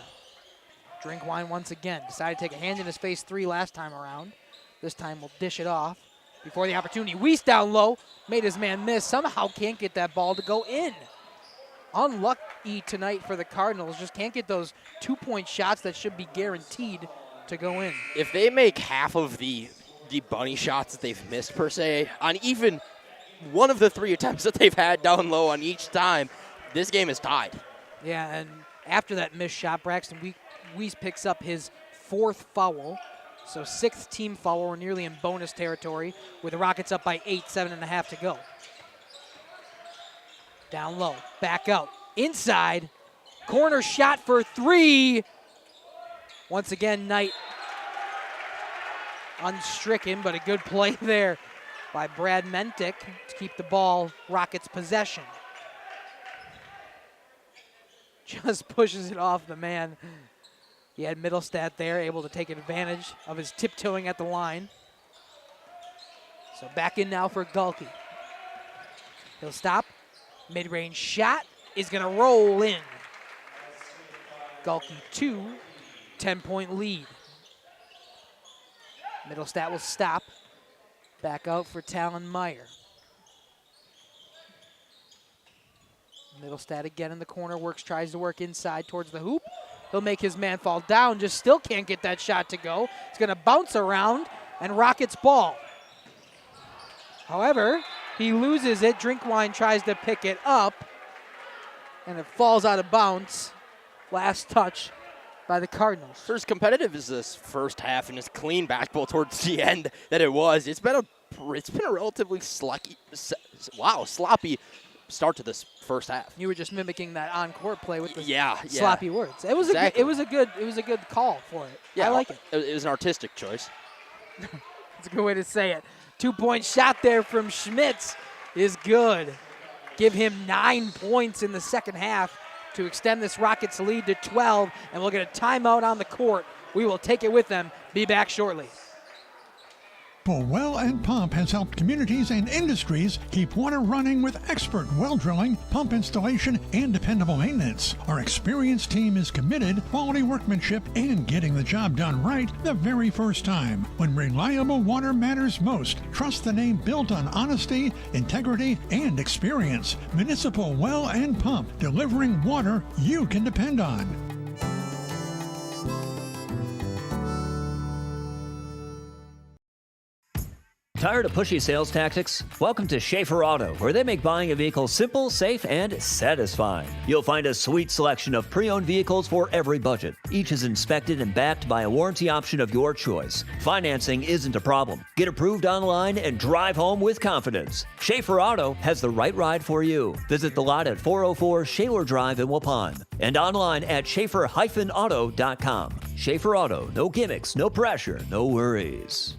Drinkwine once again decided to take a hand-in-his-face 3 last time around. This time we'll dish it off before the opportunity. Weiss down low, made his man miss. Somehow can't get that ball to go in. Unlucky tonight for the Cardinals. Just can't get those 2-point shots that should be guaranteed to go in. If they make half of the bunny shots that they've missed, per se, on even one of the 3 attempts that they've had down low on each time, this game is tied. Yeah, and after that missed shot, Braxton Weiss picks up his 4th foul. So 6th team foul. We're nearly in bonus territory with the Rockets up by 8, 7.5 to go. Down low, back out, inside, corner shot for 3. Once again, Knight unstricken, but a good play there by Brad Mentic to keep the ball Rockets' possession. Just pushes it off the man. He had Middlestat there, able to take advantage of his tiptoeing at the line. So back in now for Gulke. He'll stop. Mid-range shot is going to roll in. Gulke 2, 10-point lead. Middlestat will stop. Back out for Talon Meyer. Middlestat again in the corner, tries to work inside towards the hoop. He'll make his man fall down, just still can't get that shot to go. It's going to bounce around and Rockets ball. However, he loses it. Drinkwine tries to pick it up, and it falls out of bounds. Last touch by the Cardinals. For as competitive as this first half and as clean basketball towards the end that it was, it's been a relatively sloppy start to this first half. You were just mimicking that on-court play with the sloppy words. It was exactly. it was a good call for it. Yeah, I like it. It was an artistic choice. It's a good way to say it. 2-point shot there from Schmitz is good. Give him 9 points in the second half to extend this Rockets lead to 12, and we'll get a timeout on the court. We will take it with them. Be back shortly. Well and Pump has helped communities and industries keep water running with expert well drilling, pump installation, and dependable maintenance. Our experienced team is committed, quality workmanship, and getting the job done right the very first time. When reliable water matters most, trust the name built on honesty, integrity, and experience. Municipal Well and Pump, delivering water you can depend on. Tired of pushy sales tactics? Welcome to Schaefer Auto, where they make buying a vehicle simple, safe, and satisfying. You'll find a sweet selection of pre-owned vehicles for every budget. Each is inspected and backed by a warranty option of your choice. Financing isn't a problem. Get approved online and drive home with confidence. Schaefer Auto has the right ride for you. Visit the lot at 404 Shaler Drive in Waupun and online at schaefer-auto.com. Schaefer Auto, no gimmicks, no pressure, no worries.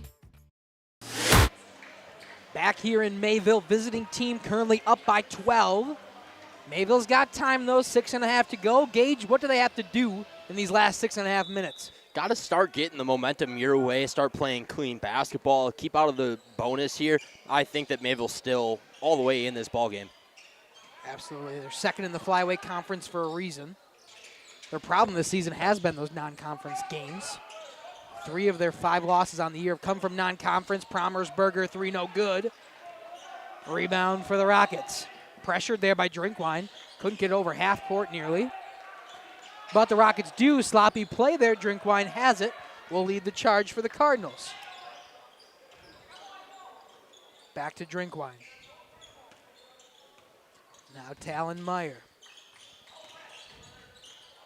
Back here in Mayville, visiting team currently up by 12. Mayville's got time, though, 6.5 to go. Gage, what do they have to do in these last 6.5 minutes? Got to start getting the momentum your way, start playing clean basketball, keep out of the bonus here. I think that Mayville's still all the way in this ballgame. Absolutely. They're second in the flyweight conference for a reason. Their problem this season has been those non-conference games. 3 of their 5 losses on the year have come from non-conference. Promersberger, 3 no good. Rebound for the Rockets. Pressured there by Drinkwine. Couldn't get over half court nearly. But the Rockets do sloppy play there. Drinkwine has it. Will lead the charge for the Cardinals. Back to Drinkwine. Now Talon Meyer.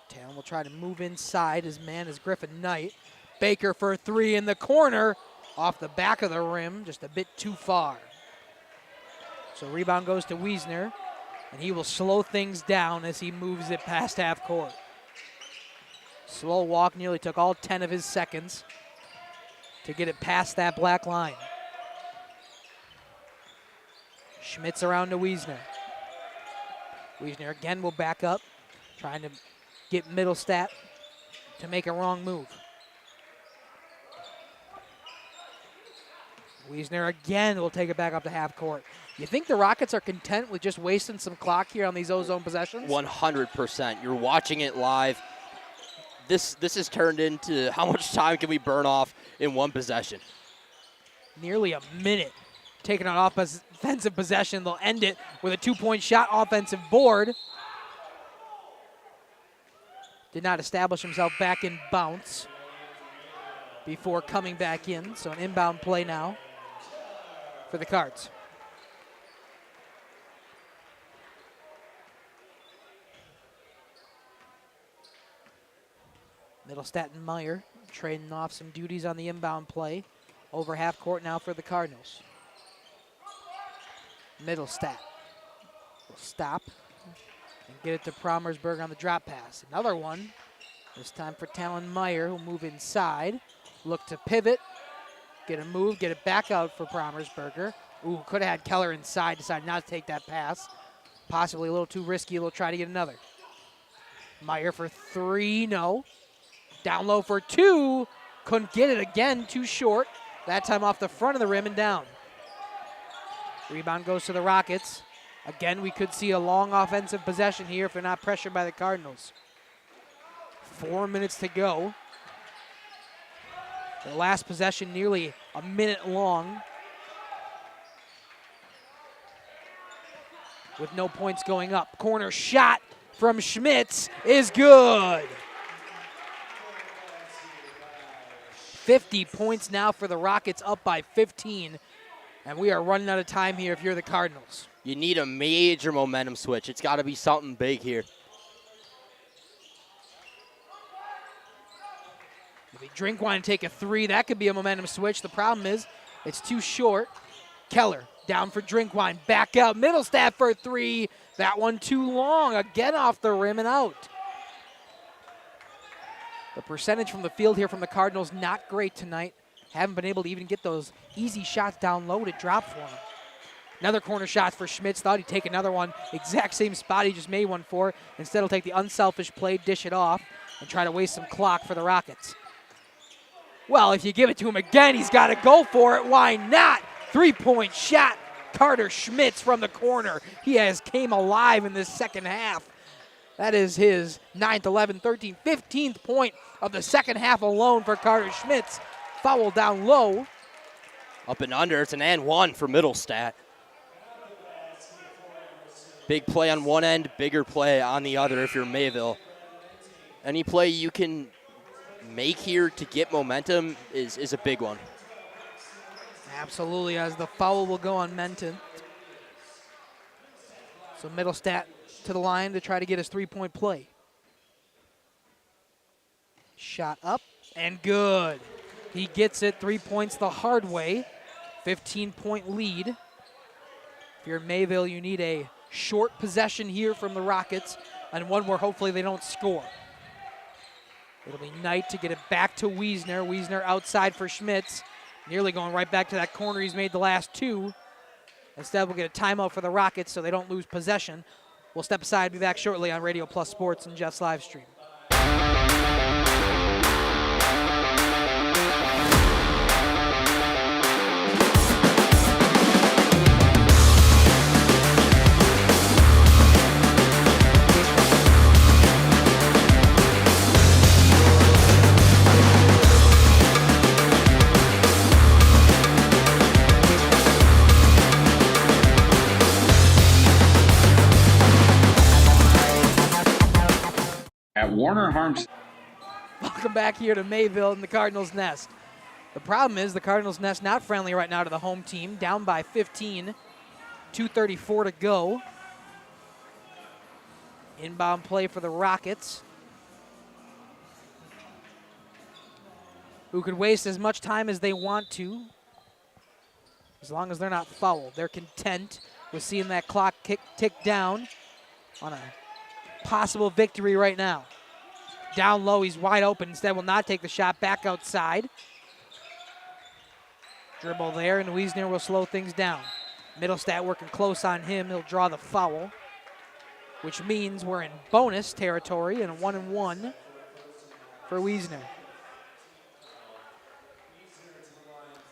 Talon will try to move inside. His man is Griffin Knight. Baker for 3 in the corner. Off the back of the rim, just a bit too far. So rebound goes to Wiesner, and he will slow things down as he moves it past half court. Slow walk, nearly took all 10 of his seconds to get it past that black line. Schmitz around to Wiesner. Wiesner again will back up, trying to get Middlestat to make a wrong move. Wiesner again will take it back up to half court. You think the Rockets are content with just wasting some clock here on these ozone possessions? 100%. You're watching it live. This is turned into how much time can we burn off in one possession? Nearly a minute taking on offensive possession. They'll end it with a 2-point shot, offensive board. Did not establish himself back in bounce before coming back in. So an inbound play now for the Cards. Middlestat and Meyer trading off some duties on the inbound play. Over half court now for the Cardinals. Middlestat will stop and get it to Promersberg on the drop pass. Another one, this time for Talon Meyer, who'll move inside. Look to pivot, get a move, get it back out for Promersberger. Ooh, could have had Keller inside, decided not to take that pass. Possibly a little too risky, they'll try to get another. Meyer for 3, no. Down low for 2, couldn't get it again, too short. That time off the front of the rim and down. Rebound goes to the Rockets. Again, we could see a long offensive possession here if they're not pressured by the Cardinals. 4 minutes to go. The last possession nearly a minute long, with no points going up. Corner shot from Schmitz is good. 50 points now for the Rockets, up by 15. And we are running out of time here if you're the Cardinals. You need a major momentum switch. It's got to be something big here. If Drinkwine take a 3, that could be a momentum switch. The problem is it's too short. Keller down for Drinkwine, back out. Middlestat for 3. That one too long. Again off the rim and out. The percentage from the field here from the Cardinals, not great tonight. Haven't been able to even get those easy shots down low to drop for him. Another corner shot for Schmitz. Thought he'd take another one. Exact same spot he just made one for. Instead, he'll take the unselfish play, dish it off, and try to waste some clock for the Rockets. Well, if you give it to him again, he's got to go for it. Why not? 3-point shot. Carter Schmitz from the corner. He has came alive in this second half. That is his 9th, 11th, 13th, 15th point of the second half alone for Carter Schmitz. Foul down low. Up and under. It's an and one for Middlestat. Big play on one end, bigger play on the other if you're Mayville. Any play you can make here to get momentum is a big one. Absolutely, as the foul will go on Menton. So Middlestat to the line to try to get his 3-point play. Shot up and good. He gets it, 3 points the hard way. 15-point lead. If you're Mayville, you need a short possession here from the Rockets and one where hopefully they don't score. It'll be Knight to get it back to Wiesner. Wiesner outside for Schmitz. Nearly going right back to that corner he's made the last 2. Instead, we'll get a timeout for the Rockets so they don't lose possession. We'll step aside, be back shortly on Radio Plus Sports and Jeff's live stream. Warner Harms. Welcome back here to Mayville in the Cardinals' nest. The problem is the Cardinals' nest not friendly right now to the home team, down by 15, 2:34 to go. Inbound play for the Rockets, who could waste as much time as they want to, as long as they're not fouled. They're content with seeing that clock tick down on a possible victory right now. Down low, he's wide open. Instead, will not take the shot. Back outside. Dribble there, and Wiesner will slow things down. Middlestat working close on him. He'll draw the foul, which means we're in bonus territory and 1-1 for Wiesner.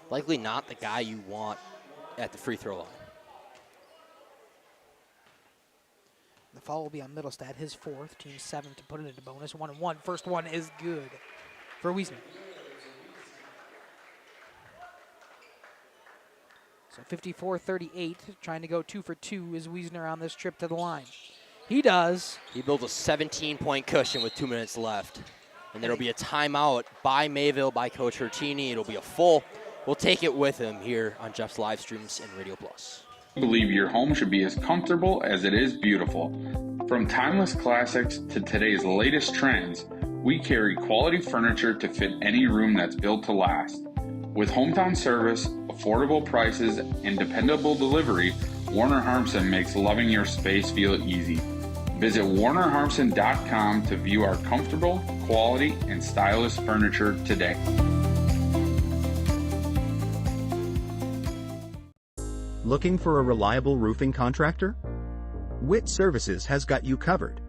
Likely not the guy you want at the free throw line. The foul will be on Middlestat, his fourth, team 7 to put it into bonus. 1-1. First one is good for Wiesner. So 54-38, trying to go 2 for 2 is Wiesner on this trip to the line. He does. He builds a 17-point cushion with 2 minutes left. And there will be a timeout by Mayville, by Coach Hertini. It'll be a full. We'll take it with him here on Jeff's Livestreams and Radio Plus. I believe your home should be as comfortable as it is beautiful. From timeless classics to today's latest trends, we carry quality furniture to fit any room that's built to last. With hometown service, affordable prices, and dependable delivery, Warner Harmson makes loving your space feel easy. Visit warnerharmson.com to view our comfortable, quality, and stylish furniture today. Looking for a reliable roofing contractor? Witt Services has got you covered.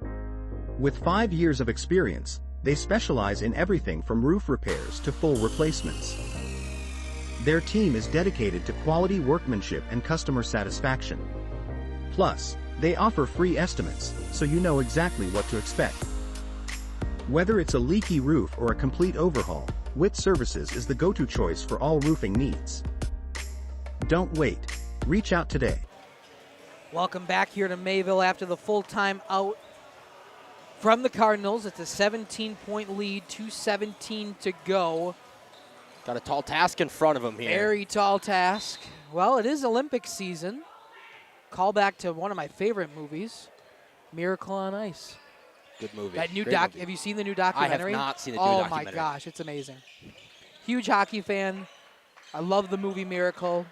With 5 years of experience, they specialize in everything from roof repairs to full replacements. Their team is dedicated to quality workmanship and customer satisfaction. Plus, they offer free estimates, so you know exactly what to expect. Whether it's a leaky roof or a complete overhaul, Witt Services is the go-to choice for all roofing needs. Don't wait. Reach out today. Welcome back here to Mayville after the full time out from the Cardinals. It's a 17-point lead, 2:17 to go. Got a tall task in front of him here. Very tall task. Well, it is Olympic season. Call back to one of my favorite movies, Miracle on Ice. Good movie. That new Great movie. Have you seen the new documentary? I have not seen the new documentary. documentary. Oh my gosh, it's amazing. Huge hockey fan. I love the movie Miracle.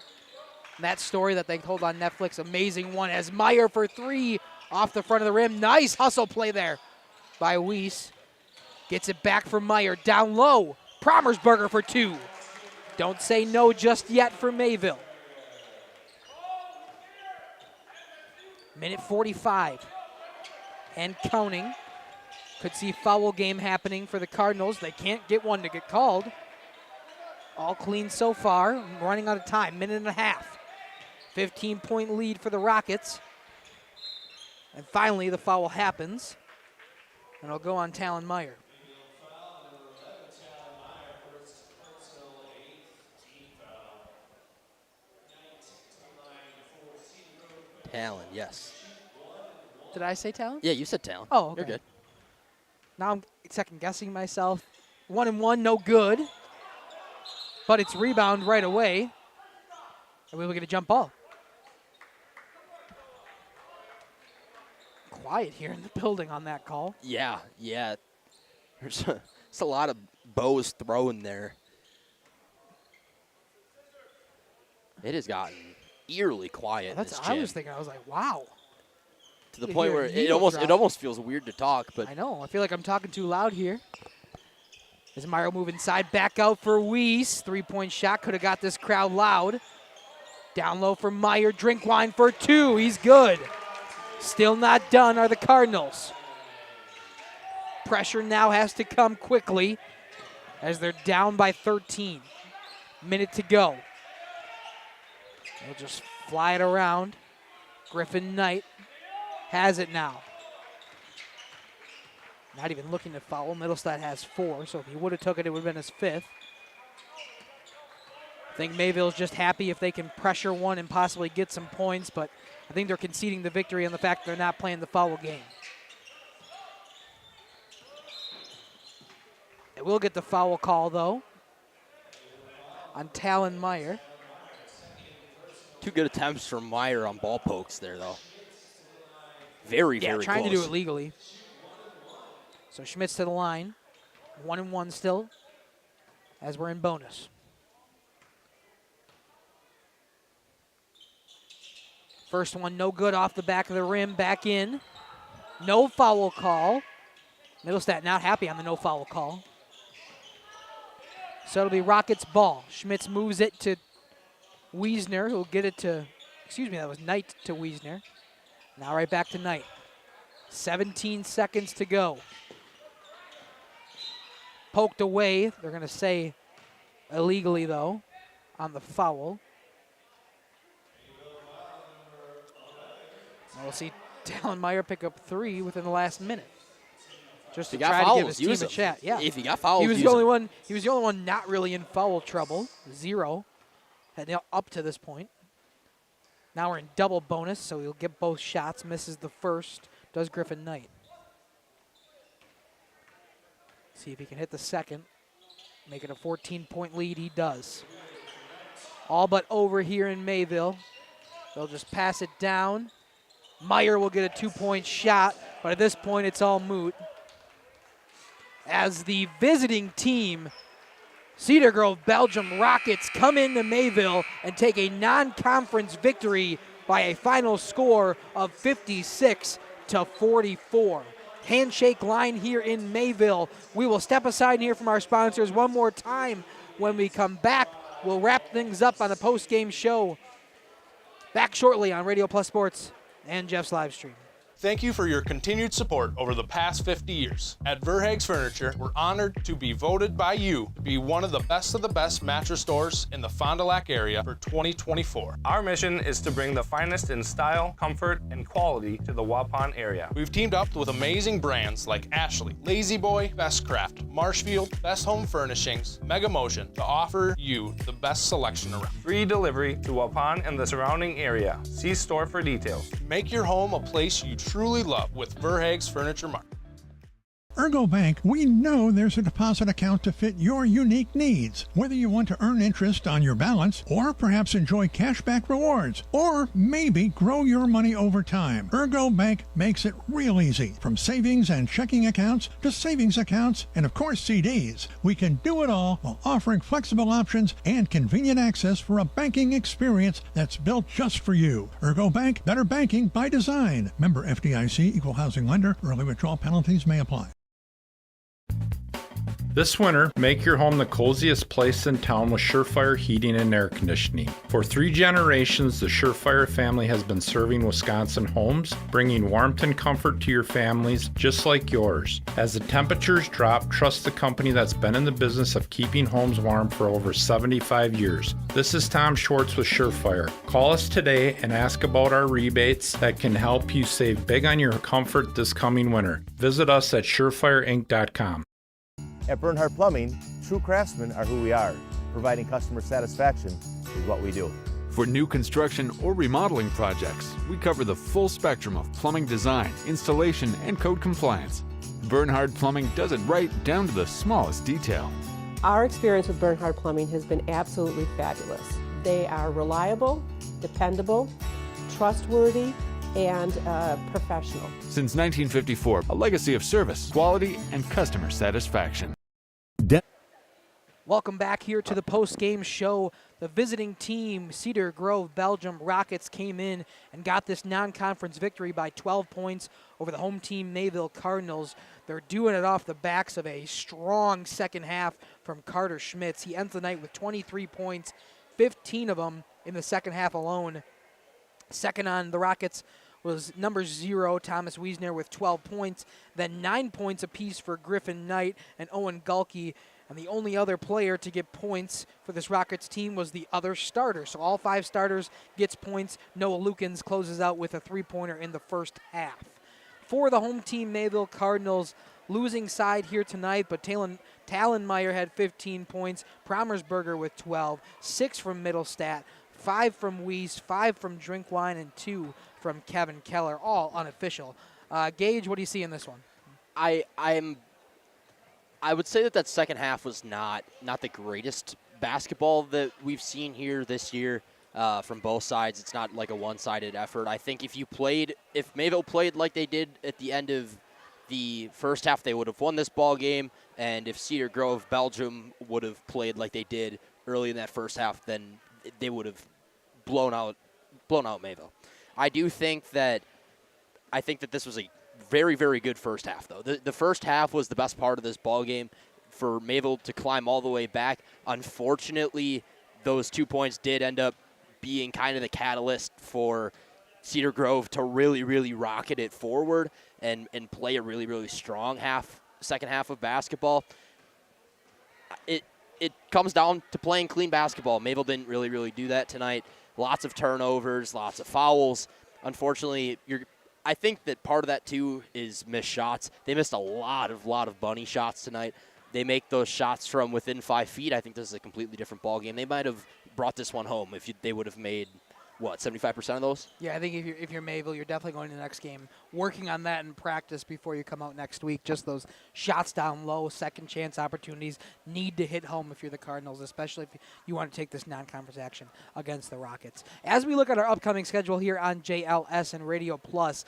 That story that they told on Netflix, amazing one, as Meyer for 3 off the front of the rim. Nice hustle play there by Weiss. Gets it back for Meyer, down low. Promersberger for 2. Don't say no just yet for Mayville. Minute 45 and counting. Could see foul game happening for the Cardinals. They can't get one to get called. All clean so far. Running out of time, minute and a half. 15-point lead for the Rockets. And finally, the foul happens. And it'll go on Talon Meyer. Talon, yes. Did I say Talon? Yeah, you said Talon. Oh, okay. You're good. Now I'm second-guessing myself. 1-1, no good. But it's rebound right away. And we will get a jump ball. Quiet here in the building on that call. Yeah. There's a lot of bows thrown there. It has gotten eerily quiet in this gym. I was thinking. I was like, wow. To the point where it almost feels weird to talk. But I know. I feel like I'm talking too loud here. As Meyer move inside, back out for Weiss. 3-point shot could have got this crowd loud. Down low for Meyer. Drinkwine for 2. He's good. Still not done are the Cardinals. Pressure now has to come quickly as they're down by 13. Minute to go. They'll just fly it around. Griffin Knight has it now. Not even looking to foul. Middlestat has 4, so if he would have took it, it would have been his 5th. I think Mayville's just happy if they can pressure one and possibly get some points, but I think they're conceding the victory on the fact they're not playing the foul game. They will get the foul call, though, on Talon Meyer. 2 good attempts from Meyer on ball pokes there, though. Very trying close. to do it legally. So Schmitz to the line. 1-1 still, as we're in bonus. First one, no good off the back of the rim, back in. No foul call. Middlestat not happy on the no foul call. So it'll be Rockets ball. Schmitz moves it to Wiesner, who'll get it to, that was Knight to Wiesner. Now right back to Knight. 17 seconds to go. Poked away, they're going to say illegally, though, on the foul. We'll see Talon Meyer pick up 3 within the last minute. Just to try to give his team a shot. Yeah. If he got fouled, he was the only one. He was the only one not really in foul trouble. 0, heading up to this point. Now we're in double bonus, so he'll get both shots. Misses the first. Does Griffin Knight. See if he can hit the second. Make it a 14-point lead. He does. All but over here in Mayville. They'll just pass it down. Meyer will get a 2-point shot, but at this point it's all moot. As the visiting team, Cedar Grove Belgium Rockets, come into Mayville and take a non-conference victory by a final score of 56-44. Handshake line here in Mayville. We will step aside here from our sponsors one more time. When we come back, we'll wrap things up on the post-game show. Back shortly on Radio Plus Sports and Jeff's live stream. Thank you for your continued support over the past 50 years. At Verhaeg's Furniture, we're honored to be voted by you to be one of the best mattress stores in the Fond du Lac area for 2024. Our mission is to bring the finest in style, comfort, and quality to the Waupun area. We've teamed up with amazing brands like Ashley, Lazy Boy, Bestcraft, Marshfield, Best Home Furnishings, Mega Motion to offer you the best selection around. Free delivery to Waupun and the surrounding area. See store for details. Make your home a place you truly love with Verhaeg's Furniture Mart. Ergo Bank, we know there's a deposit account to fit your unique needs. Whether you want to earn interest on your balance, or perhaps enjoy cashback rewards, or maybe grow your money over time, Ergo Bank makes it real easy. From savings and checking accounts to savings accounts and, of course, CDs. We can do it all while offering flexible options and convenient access for a banking experience that's built just for you. Ergo Bank, better banking by design. Member FDIC, equal housing lender. Early withdrawal penalties may apply. This winter, make your home the coziest place in town with Surefire Heating and Air Conditioning. For 3 generations, the Surefire family has been serving Wisconsin homes, bringing warmth and comfort to your families just like yours. As the temperatures drop, trust the company that's been in the business of keeping homes warm for over 75 years. This is Tom Schwartz with Surefire. Call us today and ask about our rebates that can help you save big on your comfort this coming winter. Visit us at surefireinc.com. At Bernhardt Plumbing, true craftsmen are who we are. Providing customer satisfaction is what we do. For new construction or remodeling projects, we cover the full spectrum of plumbing design, installation, and code compliance. Bernhardt Plumbing does it right down to the smallest detail. Our experience with Bernhardt Plumbing has been absolutely fabulous. They are reliable, dependable, trustworthy, and professional. Since 1954, a legacy of service, quality, and customer satisfaction. Welcome back here to the post-game show. The visiting team, Cedar Grove Belgium Rockets, came in and got this non-conference victory by 12 points over the home team Mayville Cardinals. They're doing it off the backs of a strong second half from Carter Schmitz. He ends the night with 23 points, 15 of them in the second half alone. Second on the Rockets was number 0, Thomas Wiesner, with 12 points. Then 9 points apiece for Griffin Knight and Owen Gulke. And the only other player to get points for this Rockets team was the other starter. So all 5 starters gets points. Noah Lukens closes out with a 3-pointer in the first half. For the home team, Mayville Cardinals, losing side here tonight, but Talon Meyer had 15 points. Promersberger with 12, 6 from Middlestat, 5 from Weiss, 5 from Drinkwine, and 2 from Kevin Keller, all unofficial. Gage, what do you see in this one? I'm I would say that second half was not the greatest basketball that we've seen here this year from both sides. It's not like a one-sided effort. I think if Mayville played like they did at the end of the first half, they would have won this ball game. And if Cedar Grove, Belgium, would have played like they did early in that first half, then they would have blown out Mayville. I think that this was a very, very good first half, though. The first half was the best part of this ball game for Mayville to climb all the way back. Unfortunately, those 2 points did end up being kind of the catalyst for Cedar Grove to really, really rocket it forward and play a really, really strong second half of basketball. It comes down to playing clean basketball. Mayville didn't really, really do that tonight. Lots of turnovers, lots of fouls. Unfortunately, I think that part of that, too, is missed shots. They missed a lot of bunny shots tonight. They make those shots from within 5 feet. I think this is a completely different ball game. They might have brought this one home if they would have made, 75% of those? Yeah, I think if you're Mayville, you're definitely going to the next game working on that in practice before you come out next week. Just those shots down low, second chance opportunities need to hit home if you're the Cardinals, especially if you want to take this non-conference action against the Rockets. As we look at our upcoming schedule here on JLS and Radio Plus,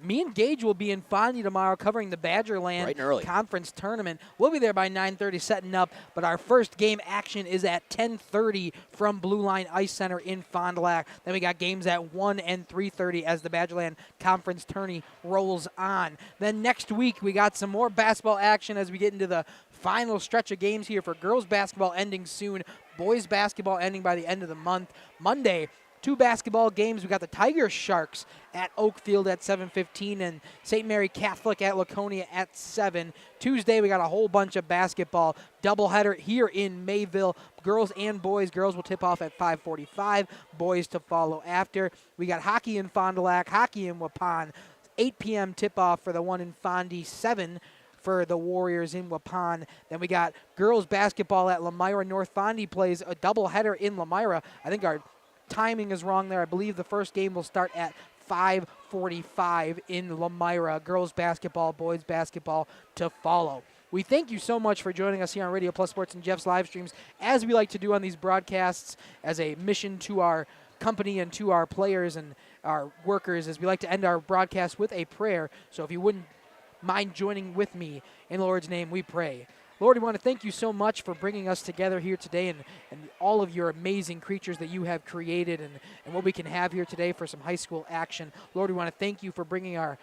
me and Gage will be in Fondy tomorrow covering the Badgerland Conference Tournament. We'll be there by 9:30 setting up, but our first game action is at 10:30 from Blue Line Ice Center in Fond du Lac. Then we got games at 1 and 3:30 as the Badgerland Conference Tourney rolls on. Then next week we got some more basketball action as we get into the final stretch of games here for girls basketball ending soon, boys basketball ending by the end of the month. Monday, 2 basketball games. We got the Tiger Sharks at Oakfield at 7:15 and St. Mary Catholic at Laconia at 7. Tuesday, we got a whole bunch of basketball doubleheader here in Mayville. Girls and boys. Girls will tip off at 5:45. Boys to follow after. We got hockey in Fond du Lac, hockey in Waupun. 8 p.m. tip-off for the one in Fondy, 7 for the Warriors in Waupun. Then we got girls basketball at Lamira. North Fondy plays a doubleheader in Lamira. I think our timing is wrong there. I believe the first game will start at 5:45 in Lamira. Girls basketball, boys basketball to follow. We thank you so much for joining us here on Radio Plus Sports and Jeff's live streams, as we like to do on these broadcasts as a mission to our company and to our players and our workers, as we like to end our broadcast with a prayer. So if you wouldn't mind joining with me, in the Lord's name we pray. Lord, we want to thank you so much for bringing us together here today and all of your amazing creatures that you have created and what we can have here today for some high school action. Lord, we want to thank you for bringing our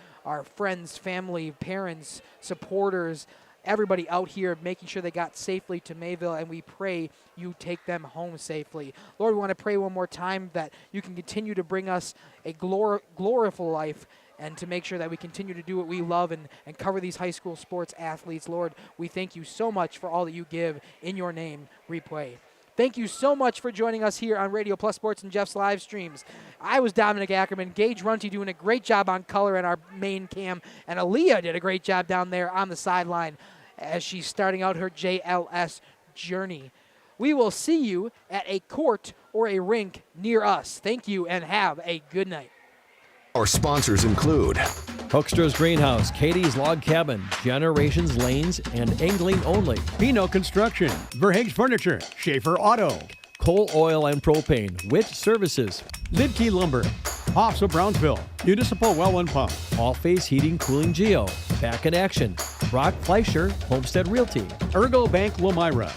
friends, family, parents, supporters, everybody out here, making sure they got safely to Mayville, and we pray you take them home safely. Lord, we want to pray one more time that you can continue to bring us a gloriful life and to make sure that we continue to do what we love and cover these high school sports athletes. Lord, we thank you so much for all that you give. In your name, we pray. Thank you so much for joining us here on Radio Plus Sports and Jeff's live streams. I was Dominic Ackerman. Gage Runty doing a great job on color and our main cam. And Aaliyah did a great job down there on the sideline as she's starting out her JLS journey. We will see you at a court or a rink near us. Thank you and have a good night. Our sponsors include Hoekstra's Greenhouse, Katie's Log Cabin, Generations Lanes, and Angling Only. Pino Construction, Verhaeg's Furniture, Schaefer Auto, Coal, Oil, and Propane, Witt Services, Lidkey Lumber, Hoffs of Brownsville, Municipal Well and Pump, All Phase Heating, Cooling Geo, Back in Action, Brock Fleischer, Homestead Realty, Ergo Bank Lamira,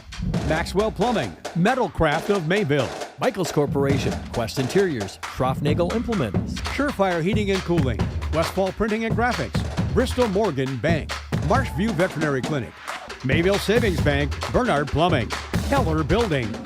Maxwell Plumbing, Metalcraft of Mayville, Michaels Corporation, Quest Interiors, Schroffnagel Implements, Surefire Heating and Cooling, Westfall Printing and Graphics, Bristol Morgan Bank, Marshview Veterinary Clinic, Mayville Savings Bank, Bernard Plumbing, Keller Buildings.